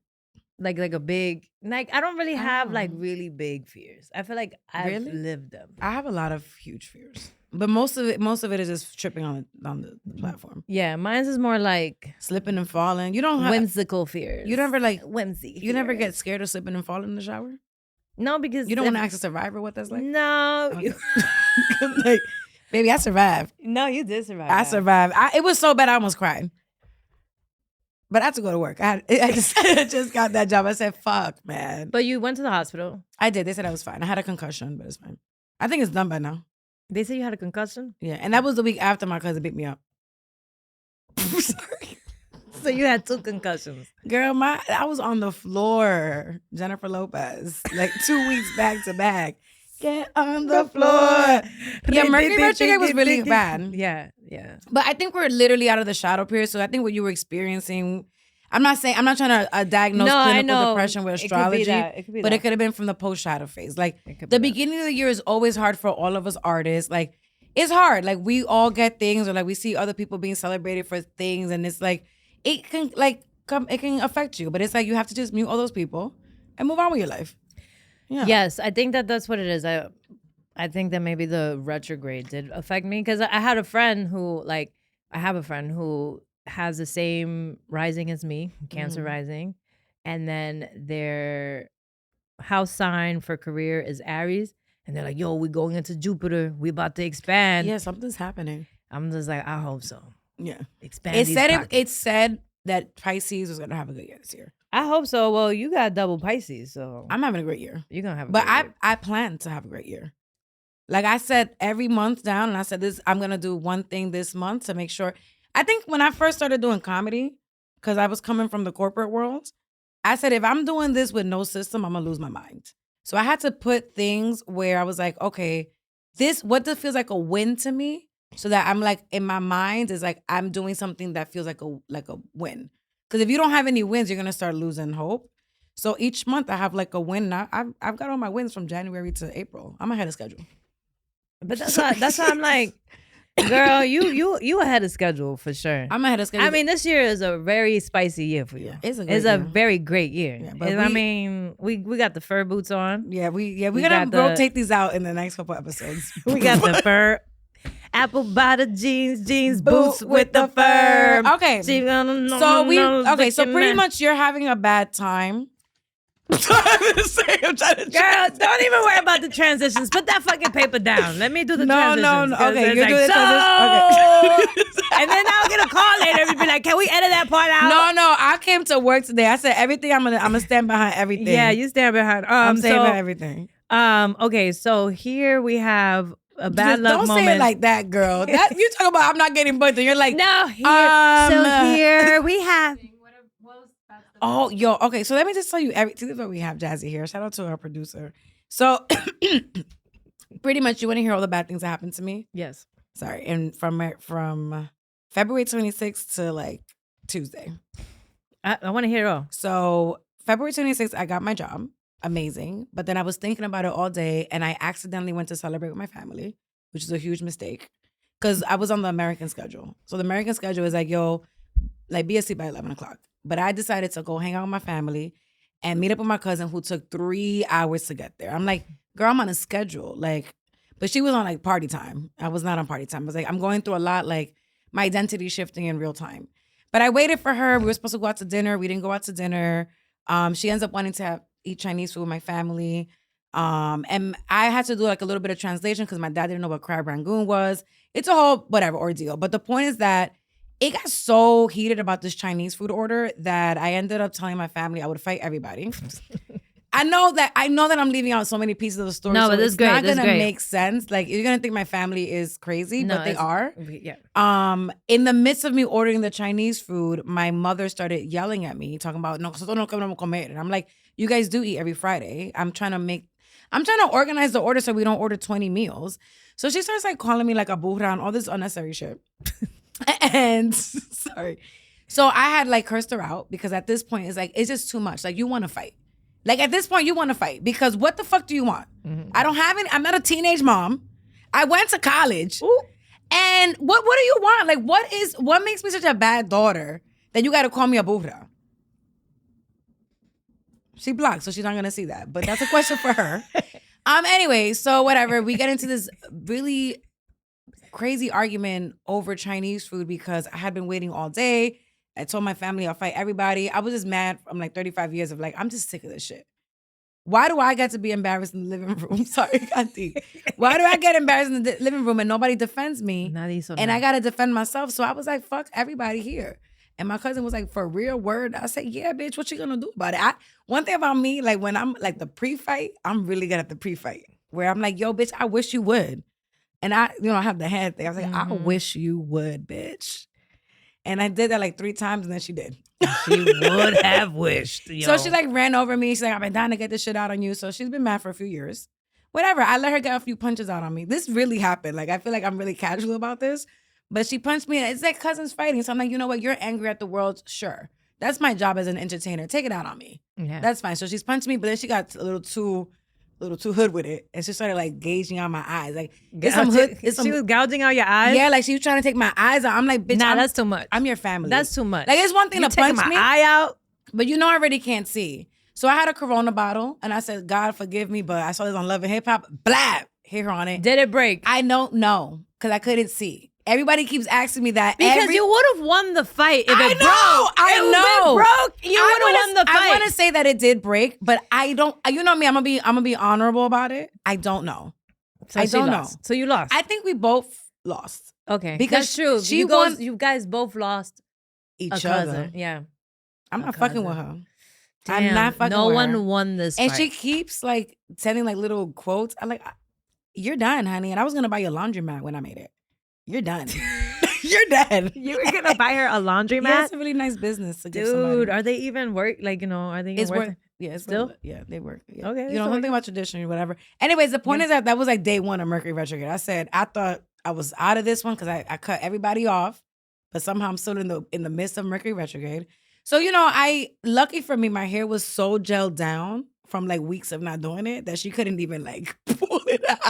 Like a big, like I don't really have like really big fears. I feel like I've lived them. I have a lot of huge fears, but most of it is just tripping on the platform. Yeah, mine's is more like slipping and falling. You don't have whimsical fears. You never like whimsy. You never get scared of slipping and falling in the shower? No, because you don't want to ask a survivor what that's like. No, okay. Like, baby, I survived. No, you did survive. I survived. It was so bad I almost cried. But I had to go to work. I just got that job. I said, fuck, man. But you went to the hospital. I did. They said I was fine. I had a concussion, but it's fine. I think it's done by now. They said you had a concussion? Yeah. And that was the week after my cousin beat me up. Sorry. So you had 2 concussions. Girl, I was on the floor. Jennifer Lopez. Like 2 weeks back to back. Get on the floor. Yeah, Mercury retrograde was really bad. Yeah. But I think we're literally out of the shadow period. So I think what you were experiencing, I'm not trying to diagnose clinical depression with astrology, but it could have been from the post-shadow phase. Like the beginning of the year is always hard for all of us artists. Like it's hard. Like we all get things, or like we see other people being celebrated for things, and it's like it can affect you. But it's like you have to just mute all those people and move on with your life. Yeah. Yes, I think that's what it is. I think that maybe the retrograde did affect me, because I had a friend who has the same rising as me, Cancer rising, and then their house sign for career is Aries, and they're like, yo, we going into Jupiter, we about to expand. Yeah, something's happening. I'm just like, I hope so. Yeah. Expand. It said that Pisces was gonna have a good year this year. I hope so. Well, you got double Pisces, so I'm having a great year. You're gonna have a great year. But I plan to have a great year. Like I said, every month down, and I said I'm gonna do one thing this month to make sure. I think when I first started doing comedy, because I was coming from the corporate world, I said, if I'm doing this with no system, I'm gonna lose my mind. So I had to put things where I was like, okay, what this feels like a win to me, so that I'm like, in my mind is like, I'm doing something that feels like a win. Because if you don't have any wins, you're gonna start losing hope. So each month I have like a win. Now I've got all my wins from January to April. I'm ahead of schedule. But that's why I'm like, girl, you ahead of schedule for sure. I'm ahead of schedule. I mean, this year is a very spicy year for you. Yeah, it's a very great year. Yeah, but I mean, we got the fur boots on. Yeah, we gonna rotate these out in the next couple episodes. We got the fur. Apple bottom jeans, boots with the fur. Okay. So pretty much you're having a bad time. I'm trying to girl, don't even worry about the transitions. Put that fucking paper down. Let me do the transitions. No. Okay, you're doing the transitions. Okay. And then I'll get a call later and be like, can we edit that part out? No. I came to work today. I said everything. I'm gonna stand behind everything. Yeah, you stand behind. I'm standing behind everything. Okay, so here we have a bad luck moment. Don't say it like that, girl. That you talk about I'm not getting booked, and you're like, no. Here we have. Oh, yo, okay. So let me just tell you everything. This is what we have Jazzy here. Shout out to our producer. So pretty much, you want to hear all the bad things that happened to me? Yes. Sorry, and from February 26th to like Tuesday. I want to hear it all. So February 26th, I got my job. Amazing. But then I was thinking about it all day, and I accidentally went to celebrate with my family, which is a huge mistake, because I was on the American schedule. So the American schedule is like, yo, like be asleep by 11 o'clock. But I decided to go hang out with my family and meet up with my cousin, who took 3 hours to get there. I'm like, girl, I'm on a schedule. Like, but she was on like party time. I was not on party time. I was like, I'm going through a lot, like my identity shifting in real time. But I waited for her. We were supposed to go out to dinner. We didn't go out to dinner. She ends up wanting to eat Chinese food with my family. And I had to do like a little bit of translation because my dad didn't know what crab rangoon was. It's a whole whatever ordeal. But the point is that it got so heated about this Chinese food order that I ended up telling my family I would fight everybody. I know that I'm leaving out so many pieces of the story. No, so but this is great. It's not gonna make sense. Like you're gonna think my family is crazy, but they are. Yeah. In the midst of me ordering the Chinese food, my mother started yelling at me, talking about no, nosotros no queremos comer. And I'm like, you guys do eat every Friday. I'm trying to make I'm trying to organize the order so we don't order 20 meals. So she starts like calling me like a burra and all this unnecessary shit. And sorry. So I had like cursed her out because at this point it's like, it's just too much. Like you want to fight. Like at this point you want to fight because what the fuck do you want? Mm-hmm. I don't have any, I'm not a teenage mom. I went to college. Ooh. And what do you want? Like what makes me such a bad daughter that you got to call me a burra? She blocked, so she's not gonna see that. But that's a question for her. Anyway, so whatever. We get into this really crazy argument over Chinese food because I had been waiting all day. I told my family I'll fight everybody. I was just mad. I'm like 35 years of like, I'm just sick of this shit. Why do I get to be embarrassed in the living room? Sorry, Kanti. Why do I get embarrassed in the living room and nobody defends me? And I gotta defend myself. So I was like, fuck everybody here. And my cousin was like, for real word? I said, yeah, bitch, what you gonna do about it? One thing about me, like when I'm like the pre-fight, I'm really good at the pre-fight. Where I'm like, yo, bitch, I wish you would. And I have the head thing. I was like, I wish you would, bitch. And I did that like 3 times and then she did. She would have wished. Yo. So she like ran over me. She's like, I've been dying to get this shit out on you. So she's been mad for a few years. Whatever. I let her get a few punches out on me. This really happened. Like, I feel like I'm really casual about this. But she punched me and it's like cousins fighting. So I'm like, you know what? You're angry at the world. Sure. That's my job as an entertainer. Take it out on me. Yeah. That's fine. So she's punched me, but then she got a little too hood with it. And she started like gauging out my eyes. Like, she was gouging out your eyes? Yeah, like she was trying to take my eyes out. I'm like, bitch, that's too much. I'm your family. That's too much. Like, it's one thing to punch my me. eye out. But I already can't see. So I had a Corona bottle and I said, God forgive me, but I saw this on Love and Hip Hop. Blab. Hit her on it. Did it break? I don't know because I couldn't see. Everybody keeps asking me that. Because you would have won the fight if it broke. I know. If it broke, you would have won the fight. I want to say that it did break, but I don't. You know me. I'm gonna be honorable about it. I don't know. So I don't know. So you lost. I think we both lost. Okay, because that's true. You guys both lost each other. Yeah, I'm not fucking with her. Damn, I'm not fucking with her. No one won this and fight. She keeps like sending like little quotes. I'm like, you're done, honey. And I was gonna buy you a laundromat when I made it. You're done. You're done. You were gonna buy her a laundromat? Yeah, it's a really nice business to give somebody. Dude, are they even work? Like, are they even worth? Yeah, it's still. Yeah, they work. Yeah. Okay. Something about tradition or whatever. Anyways, the point is that was like day 1 of Mercury retrograde. I said I thought I was out of this one because I cut everybody off, but somehow I'm still in the midst of Mercury retrograde. So lucky for me, my hair was so gelled down from like weeks of not doing it that she couldn't even like pull it out.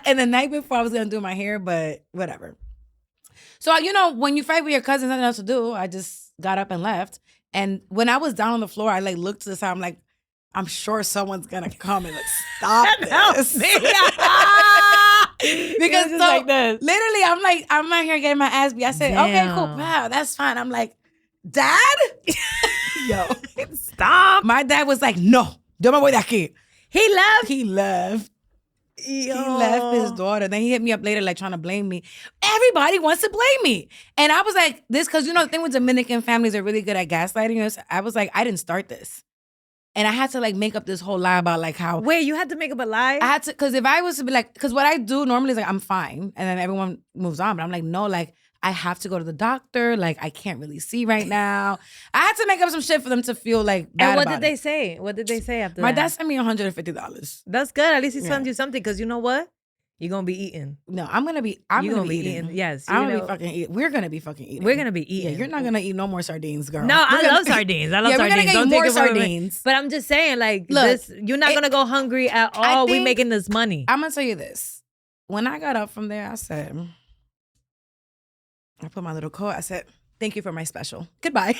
And the night before I was gonna do my hair, but whatever. So when you fight with your cousins, nothing else to do. I just got up and left. And when I was down on the floor, I like looked to the side. I'm like, I'm sure someone's gonna come and like stop this. Because so like this. Literally, I'm out here getting my ass beat. I said, okay, cool, wow, that's fine. I'm like, Dad, yo, stop. My dad was like, no, yo me voy de aquí. He left. He left his daughter. Then he hit me up later, like trying to blame me. Everybody wants to blame me. And I was like, this, because the thing with Dominican families are really good at gaslighting us. I was like, I didn't start this. And I had to like make up this whole lie about like how. Wait, you had to make up a lie? I had to, because if I was to be like, because what I do normally is like, I'm fine. And then everyone moves on. But I'm like, no, like, I have to go to the doctor. Like, I can't really see right now. I had to make up some shit for them to feel like bad. And what did they say? What did they say after that? My dad sent me $150. That's good. At least he sent you something, because you know what? You're going to be eating. No, I'm going to be eating. Yes. I'm going to be fucking eating. We're going to be fucking eating. We're going to be eating. Yeah, you're not going to eat no more sardines, girl. No, I love sardines. I love sardines. We're going to get more sardines. But I'm just saying, like, look, you're not going to go hungry at all. We're making this money. I'm going to tell you this. When I got up from there, I said, I put my little coat. I said, thank you for my special. Goodbye.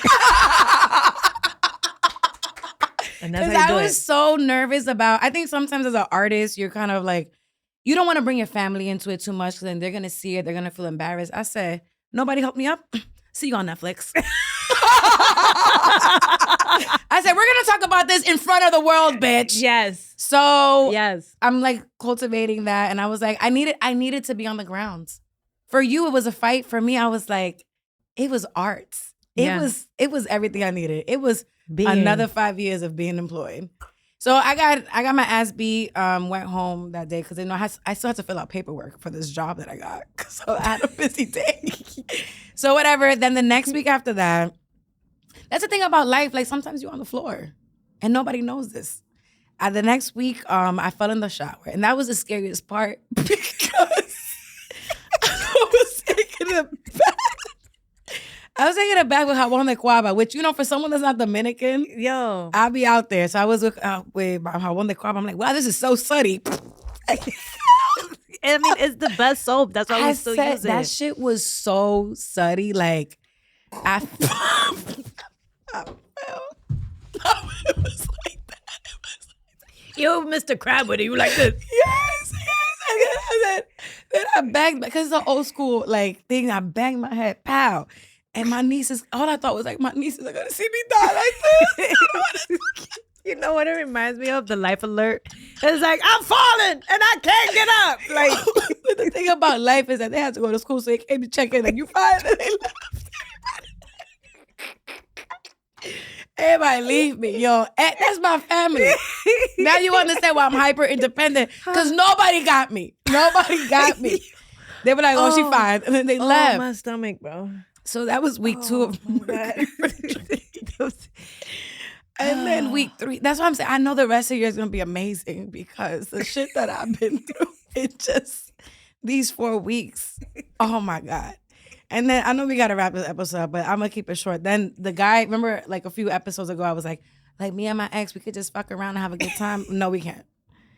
And that's how you do I was so nervous about, I think sometimes as an artist, you're kind of like, you don't want to bring your family into it too much, because then they're going to see it. They're going to feel embarrassed. I said, nobody helped me up. See you on Netflix. I said, we're going to talk about this in front of the world, bitch. Yes. So yes, I'm like cultivating that. And I was like, I needed to be on the ground. For you, it was a fight. For me, I was like, it was art. It was everything I needed. It was another 5 years of being employed. So I got my ass beat. Went home that day because I still had to fill out paperwork for this job that I got. So I had a busy day. So whatever. Then the next week after that, that's the thing about life. Like sometimes you're on the floor, and nobody knows this. The next week, I fell in the shower. And that was the scariest part because I was taking a bath. I was taking a bath with jabón de cuava, which, for someone that's not Dominican, I'll be out there. So I was with my jabón de cuava. I'm like, wow, this is so suddy. I mean, it's the best soap. That's why we still use it. That shit was so suddy. Like, I felt. It was like that. You, Mr. Crab, with it. You like this? Yes. And then I banged, because it's an old school thing. I banged my head, pow. And my nieces, all I thought was like, my nieces are gonna see me die like this. You know what it reminds me of? The Life Alert. It's like, I'm falling and I can't get up. Like, the thing about life is that they had to go to school, so they came to check in. Like, you fine? And they left. Everybody leave me, yo. That's my family. Now you understand why I'm hyper independent, because nobody got me. Nobody got me. They were like, oh, she fine, and then they left. My stomach, bro. So that was week 2 of Mercury. And then week 3. That's why I'm saying I know the rest of the year is gonna be amazing, because the shit that I've been through, it just these 4 weeks. Oh my God. And then I know we gotta wrap this episode, but I'm gonna keep it short. Then the guy, remember a few episodes ago, I was like me and my ex, we could just fuck around and have a good time. No, we can't.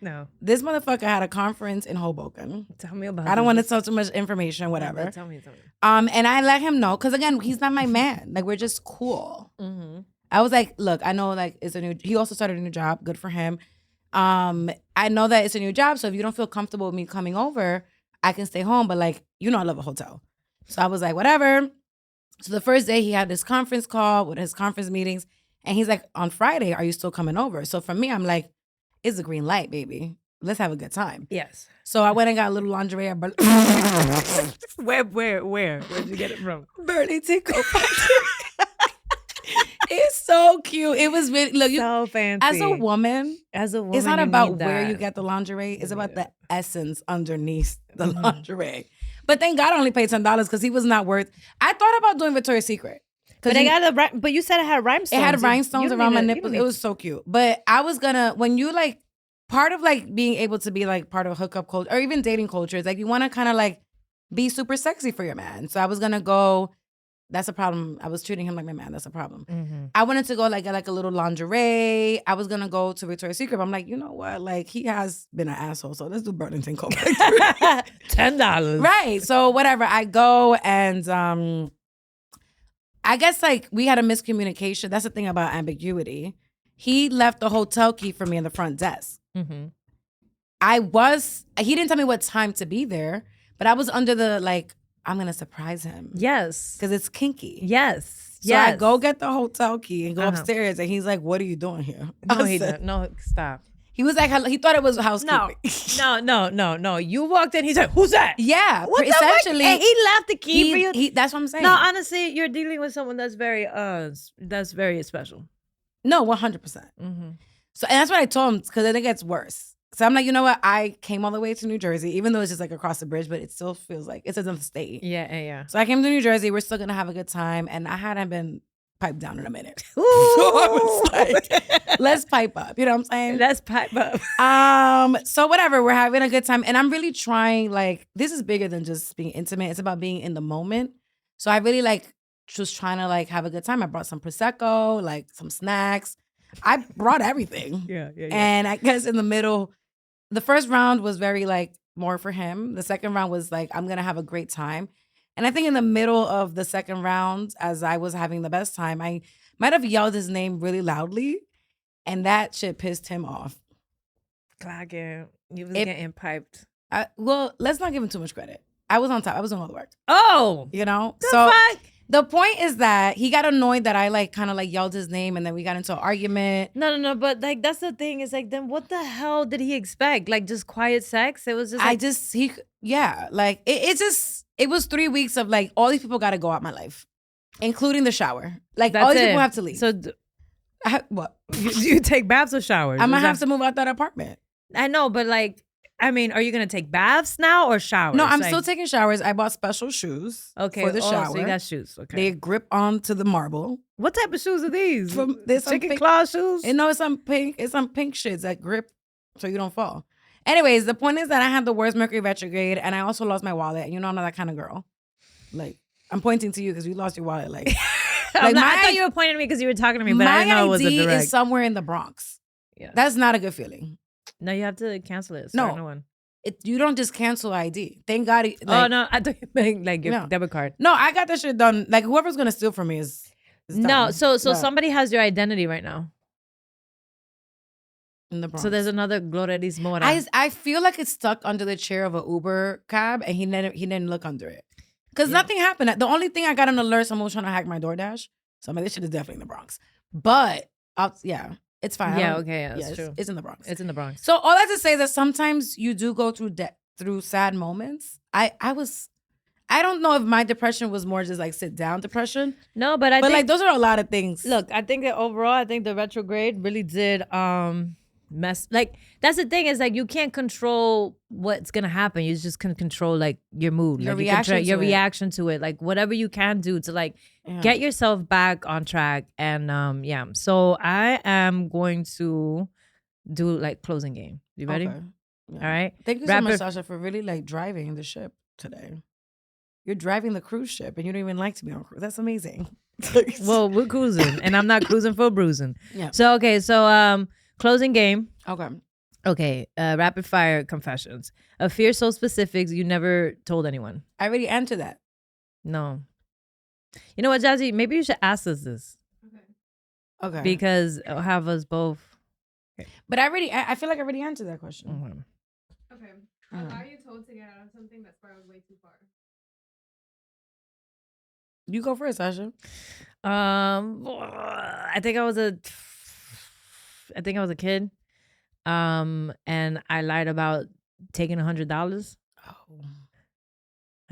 No. This motherfucker had a conference in Hoboken. Tell me about it. I don't want to tell too much information, whatever. No, tell me. And I let him know, because again, he's not my man. We're just cool. Mm-hmm. I was like, look, I know it's a new, he also started a new job. Good for him. I know that it's a new job, so if you don't feel comfortable with me coming over, I can stay home. But I love a hotel. So I was like, whatever. So the first day he had this conference call with his conference meetings, and he's like, on Friday, are you still coming over? So for me, I'm like, it's a green light, baby. Let's have a good time. Yes. So I went and got a little lingerie. Where? Where'd you get it from? Burlington Coat Factory. It's so cute. It was really, look, so fancy. As a woman, it's not about where you get the lingerie. It's about the essence underneath the lingerie. But thank God I only paid $10, because he was not worth. I thought about doing Victoria's Secret. But you said it had rhinestones. It had rhinestones around my nipples. It was so cute. But I was gonna, when you part of being able to be part of hookup culture or even dating culture is you want to kind of be super sexy for your man. So I was gonna go. That's a problem. I was treating him like my man. That's a problem. Mm-hmm. I wanted to go get a little lingerie. I was gonna go to Victoria's Secret. But I'm like, you know what? He has been an asshole. So let's do Burlington Coat Factory. $10. Right. So whatever. I go and I guess we had a miscommunication. That's the thing about ambiguity. He left the hotel key for me in the front desk. Mm-hmm. He didn't tell me what time to be there, but I was under the I'm going to surprise him. Yes. Because it's kinky. Yes. So I go get the hotel key and go upstairs, and he's like, what are you doing here? No, he didn't. No, stop. He was like, he thought it was housekeeping. No. You walked in, he's like, who's that? Yeah. What essentially. And he left the key for you? That's what I'm saying. No, honestly, you're dealing with someone that's very special. No, 100%. Mm-hmm. So, and that's what I told him, because I think it gets worse. So I'm like, you know what? I came all the way to New Jersey, even though it's just across the bridge, but it still feels like it's another state. Yeah. So I came to New Jersey. We're still going to have a good time. And I hadn't been piped down in a minute. Ooh. So I was like, let's pipe up. You know what I'm saying? Let's pipe up. So whatever, we're having a good time. And I'm really trying, this is bigger than just being intimate. It's about being in the moment. So I really just trying to have a good time. I brought some Prosecco, some snacks. I brought everything. Yeah. And I guess in the middle, the first round was very more for him. The second round was I'm going to have a great time. And I think in the middle of the second round, as I was having the best time, I might have yelled his name really loudly. And that shit pissed him off. Clagging. You was getting piped. Well, let's not give him too much credit. I was on top. I was doing all the work. Oh. You know? The fuck? The point is that he got annoyed that I kind of yelled his name, and then we got into an argument. No, but that's the thing. It's then what the hell did he expect? Just quiet sex? It was just it was 3 weeks of all these people got to go out my life, including the shower. All these people have to leave. So what? You take baths or showers? I'm gonna have to move out that apartment. I know, but I mean, are you gonna take baths now or showers? No, I'm still taking showers. I bought special shoes for the shower. So you got shoes. Okay. They grip onto the marble. What type of shoes are these? There's some chicken claw shoes? No, it's some pink shits that grip so you don't fall. Anyways, the point is that I had the worst Mercury retrograde, and I also lost my wallet. And you know I'm not that kind of girl. Like, I'm pointing to you because you lost your wallet. Like, I thought you were pointing at me because you were talking to me, but I didn't know it was a direct. My ID is somewhere in the Bronx. Yeah, that's not a good feeling. No, you have to cancel it. No. You don't just cancel ID. Thank God. Oh, no. I thought you meant like your debit card. No, I got that shit done. Like, whoever's going to steal from me is no, so somebody has your identity right now. In the Bronx. So there's another Gloreris Mora. I feel like it's stuck under the chair of an Uber cab and he didn't look under it. Because nothing happened. The only thing I got an alert, someone was trying to hack my DoorDash. So I'm like, this shit is definitely in the Bronx. But, it's fine. Yeah, okay, that's true. It's in the Bronx. It's in the Bronx. So all that to say that sometimes you do go through sad moments. I don't know if my depression was more just like sit down depression. No, but I think like those are a lot of things. Look, I think that overall, I think the retrograde really did mess. Like that's the thing is like you can't control what's gonna happen. You just can control like your mood, your reaction to it. Like whatever you can do to like get yourself back on track. And so I am going to do like closing game. You ready? Okay. Yeah. All right. Thank you so much, Sasha, for really like driving the ship today. You're driving the cruise ship and you don't even like to be on cruise. That's amazing. Well, we're cruising and I'm not cruising for bruising. Yeah. So closing game. Okay. Rapid fire confessions. A fear so specific you never told anyone. I already answered that. No. You know what, Jazzy? Maybe you should ask us this. Okay. Because it'll have us both. Okay. But I feel like I already answered that question. Mm-hmm. Okay. Are you told to get out of something that spiraled way too far? You go first, Sasha. I think I was a kid. And I lied about taking $100. Oh.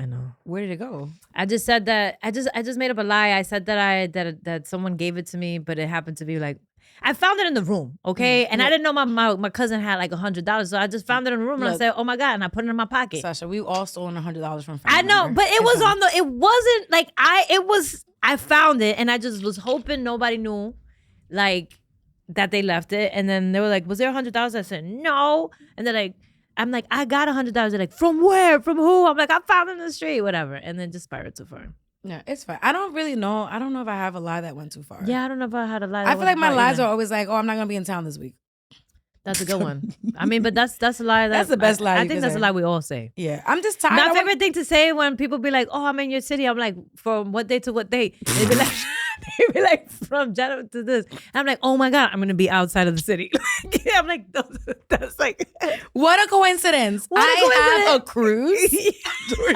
I know. Where did it go? I just said that I just made up a lie. I said that someone gave it to me, but it happened to be like I found it in the room, okay? And I didn't know my cousin had like $100, so I just found it in the room and I said, "Oh my God," and I put it in my pocket. Sasha, we all stolen $100 from family. I know, but it wasn't like I found it and I just was hoping nobody knew like that they left it. And then they were like, "Was there $100?" I said, "No." And they're like, I'm like, "I got $100." They're like, "From where? From who?" I'm like, "I found it in the street," whatever. And then just spiraled too far. Yeah, it's fine. I don't really know. I don't know if I have a lie that went too far. Yeah, I don't know if I had a lie. I feel like my lies are always like, "Oh, I'm not gonna be in town this week." That's a good one. I mean, but that's a lie. That's the best lie. I think that's a lie we all say. Yeah, I'm just tired. My favorite thing to say when people be like, "Oh, I'm in your city." I'm like, "From what day to what day?" They be like, "From January to this." I'm like, "Oh my God, I'm gonna be outside of the city." I'm like, "That's like, what a coincidence!" I have a cruise.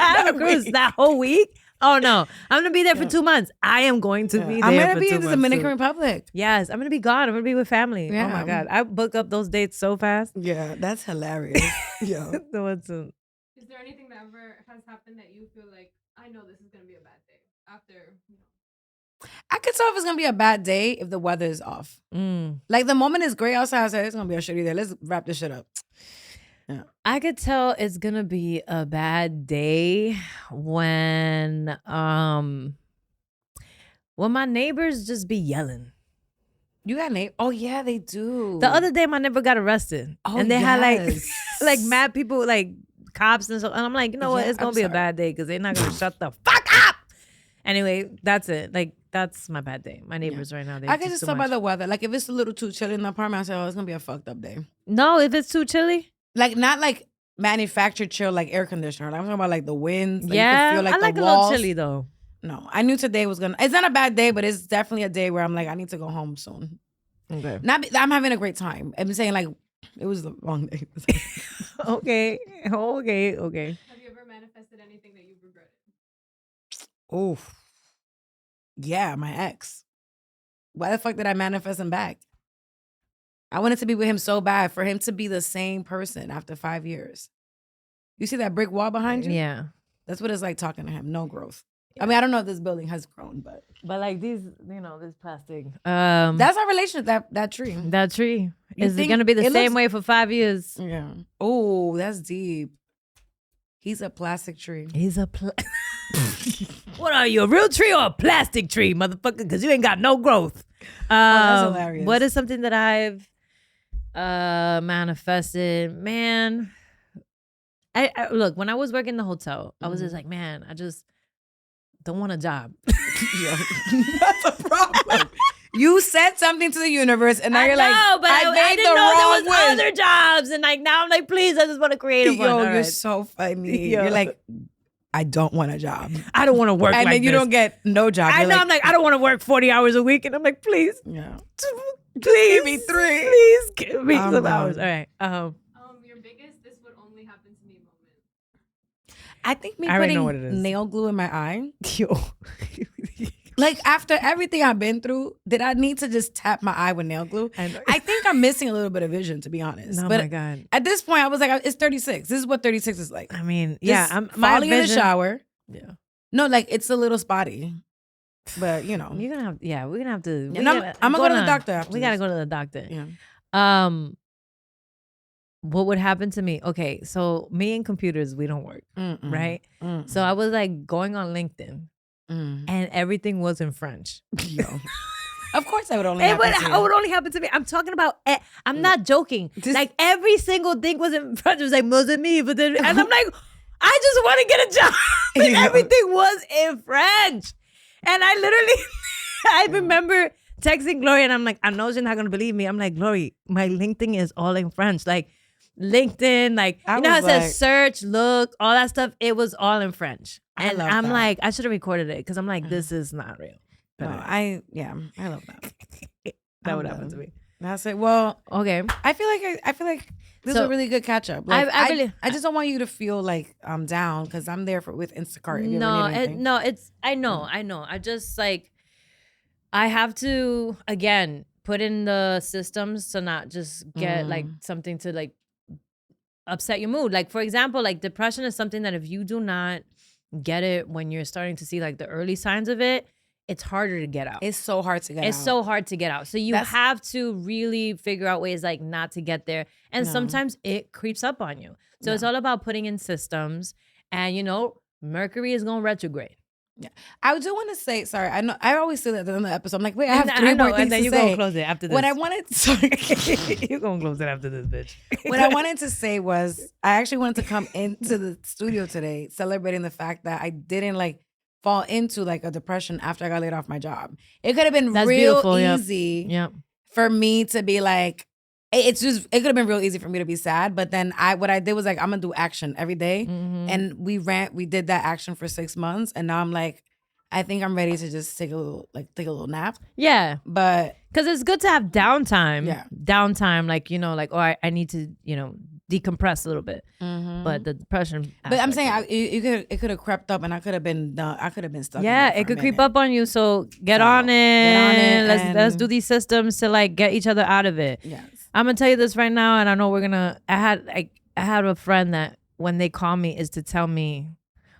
I have a cruise that whole week. Oh no, I'm gonna be there for 2 months. I am going to be there. I'm gonna be in the Dominican Republic. Yes, I'm gonna be gone. I'm gonna be with family. Yeah. Oh my God, I book up those dates so fast. Yeah, that's hilarious. Yeah. Is there anything that ever has happened that you feel like I know this is gonna be a bad day after? I could tell if it's gonna be a bad day if the weather is off. Like the moment it's gray outside, I said it's gonna be a shitty day. Let's wrap this shit up. Yeah. I could tell it's gonna be a bad day when my neighbors just be yelling. You got neighbors? Oh yeah, they do. The other day my neighbor got arrested. Oh, and they had like mad people, like cops and stuff. And I'm like, you know what? It's gonna be a bad day because they're not gonna shut the fuck up. Anyway, that's it. Like that's my bad day. My neighbors right now. I can just tell by the weather. Like if it's a little too chilly in the apartment, I say, "Oh, it's gonna be a fucked up day." No, if it's too chilly. Like not like manufactured chill, like air conditioner. Like, I'm talking about like the winds. Like, yeah, you feel like I like the a walls. little chilly though. No, I knew today was gonna. It's not a bad day, but it's definitely a day where I'm like, I need to go home soon. Okay. I'm having a great time. I'm saying like it was the wrong day. Okay. Have you ever manifested anything that you've regretted? Oh, yeah, my ex. Why the fuck did I manifest him back? I wanted to be with him so bad for him to be the same person after 5 years. You see that brick wall behind you? Yeah. That's what it's like talking to him. No growth. I mean, I don't know if this building has grown, but like these, this plastic. That's our relationship. That tree. That tree is gonna be the same way for 5 years. Yeah. Oh, that's deep. He's a plastic tree. He's a What are you, a real tree or a plastic tree, motherfucker? Because you ain't got no growth. That's hilarious. What is something that I've manifested? Man, I look, when I was working in the hotel, I was just like, man, I just don't want a job. That's a problem. You said something to the universe, and now you're like, but I didn't know there was other jobs, and like now I'm like, please, I just want a creative one. Yo, you're so funny. Yo. You're like, I don't want a job. I don't want to work, and then you don't get no job. I know. Like, I'm like, I don't want to work 40 hours a week, and I'm like, please, please give me 3. Please give me some hours. All right. Your biggest "this would only happen to me" moment. I think me putting nail glue in my eye. Yo. Like, after everything I've been through, did I need to just tap my eye with nail glue? I think I'm missing a little bit of vision, to be honest. Oh, my God. At this point, I was like, it's 36. This is what 36 is like. I mean, I'm falling in the shower. Yeah. No, like, it's a little spotty. But, You're gonna have, we're gonna have to. I'm gonna go to the doctor after We gotta go to the doctor. Yeah. What would happen to me? Okay, so me and computers, we don't work, right? So I was like going on LinkedIn. And everything was in French. Yo. Of course, that would only happen to you. It would only happen to me. I'm talking about. I'm not joking. Like every single thing was in French. It was like me, but then, and I'm like, I just want to get a job. And everything was in French, and I literally, I remember texting Glory, and I'm like, I know she's not gonna believe me. I'm like, Glory, my LinkedIn is all in French, like. LinkedIn, like, you know how it says search, look, all that stuff. It was all in French. And I'm like, I should have recorded it because I'm like, this is not real. No, I love that. That would happen to me. That's it. Well, okay. I feel like this is a really good catch up. Like, I just don't want you to feel like I'm down because I'm there with Instacart. If you ever need anything. I know. I just like, I have to again put in the systems to not just get like something to like upset your mood. Like, for example, like depression is something that if you do not get it when you're starting to see like the early signs of it, it's harder to get out. It's so hard to get out. It's so hard to get out. So you have to really figure out ways like not to get there. And sometimes it creeps up on you. So it's all about putting in systems. And Mercury is going retrograde. Yeah, I do want to say, sorry, I know I always say that in the episode. I'm like, wait, I have 3 more things and then to you're say. Gonna close it after this. What I wanted, sorry, you're gonna close it after this, bitch. What I wanted to say was, I actually wanted to come into the studio today, celebrating the fact that I didn't like fall into like a depression after I got laid off my job. It could have been real easy for me to be like, it could have been real easy for me to be sad, but then what I did was like, I'm gonna do action every day. And we did that action for 6 months, and now I'm like, I think I'm ready to just take a little nap. Yeah, but because it's good to have downtime. Yeah, downtime, like I need to decompress a little bit. But the depression. But I'm saying it could have crept up, and I could have been stuck. Yeah, it could creep up on you. So get on it. Let's do these systems to like get each other out of it. Yes. I'm gonna tell you this right now, and I know I had a friend that when they call me is to tell me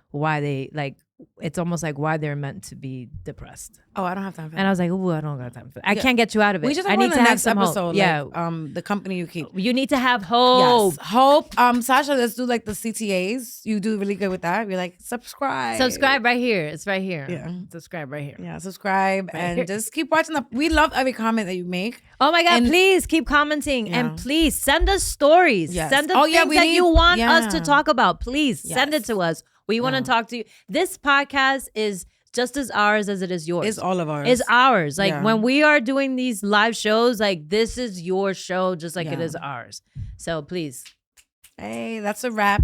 why they like. It's almost like why they're meant to be depressed. Oh, I don't have time for that. And I was like, oh, I don't got time for that. I can't get you out of it. We just I need to have some episode, hope. Yeah. Like, the company you keep. You need to have hope. Yes. Hope. Sasha, let's do like the CTAs. You do really good with that. You're like, subscribe. Subscribe right here. It's right here. Yeah. Subscribe right here. Yeah, subscribe and just keep watching we love every comment that you make. Oh my God, please keep commenting and please send us stories. Yes. Send us things that you want us to talk about. Please send it to us. We want to talk to you. This podcast is just as ours as it is yours. It's all of ours. It's ours. Like when we are doing these live shows, like this is your show just like it is ours. So please. Hey, that's a wrap.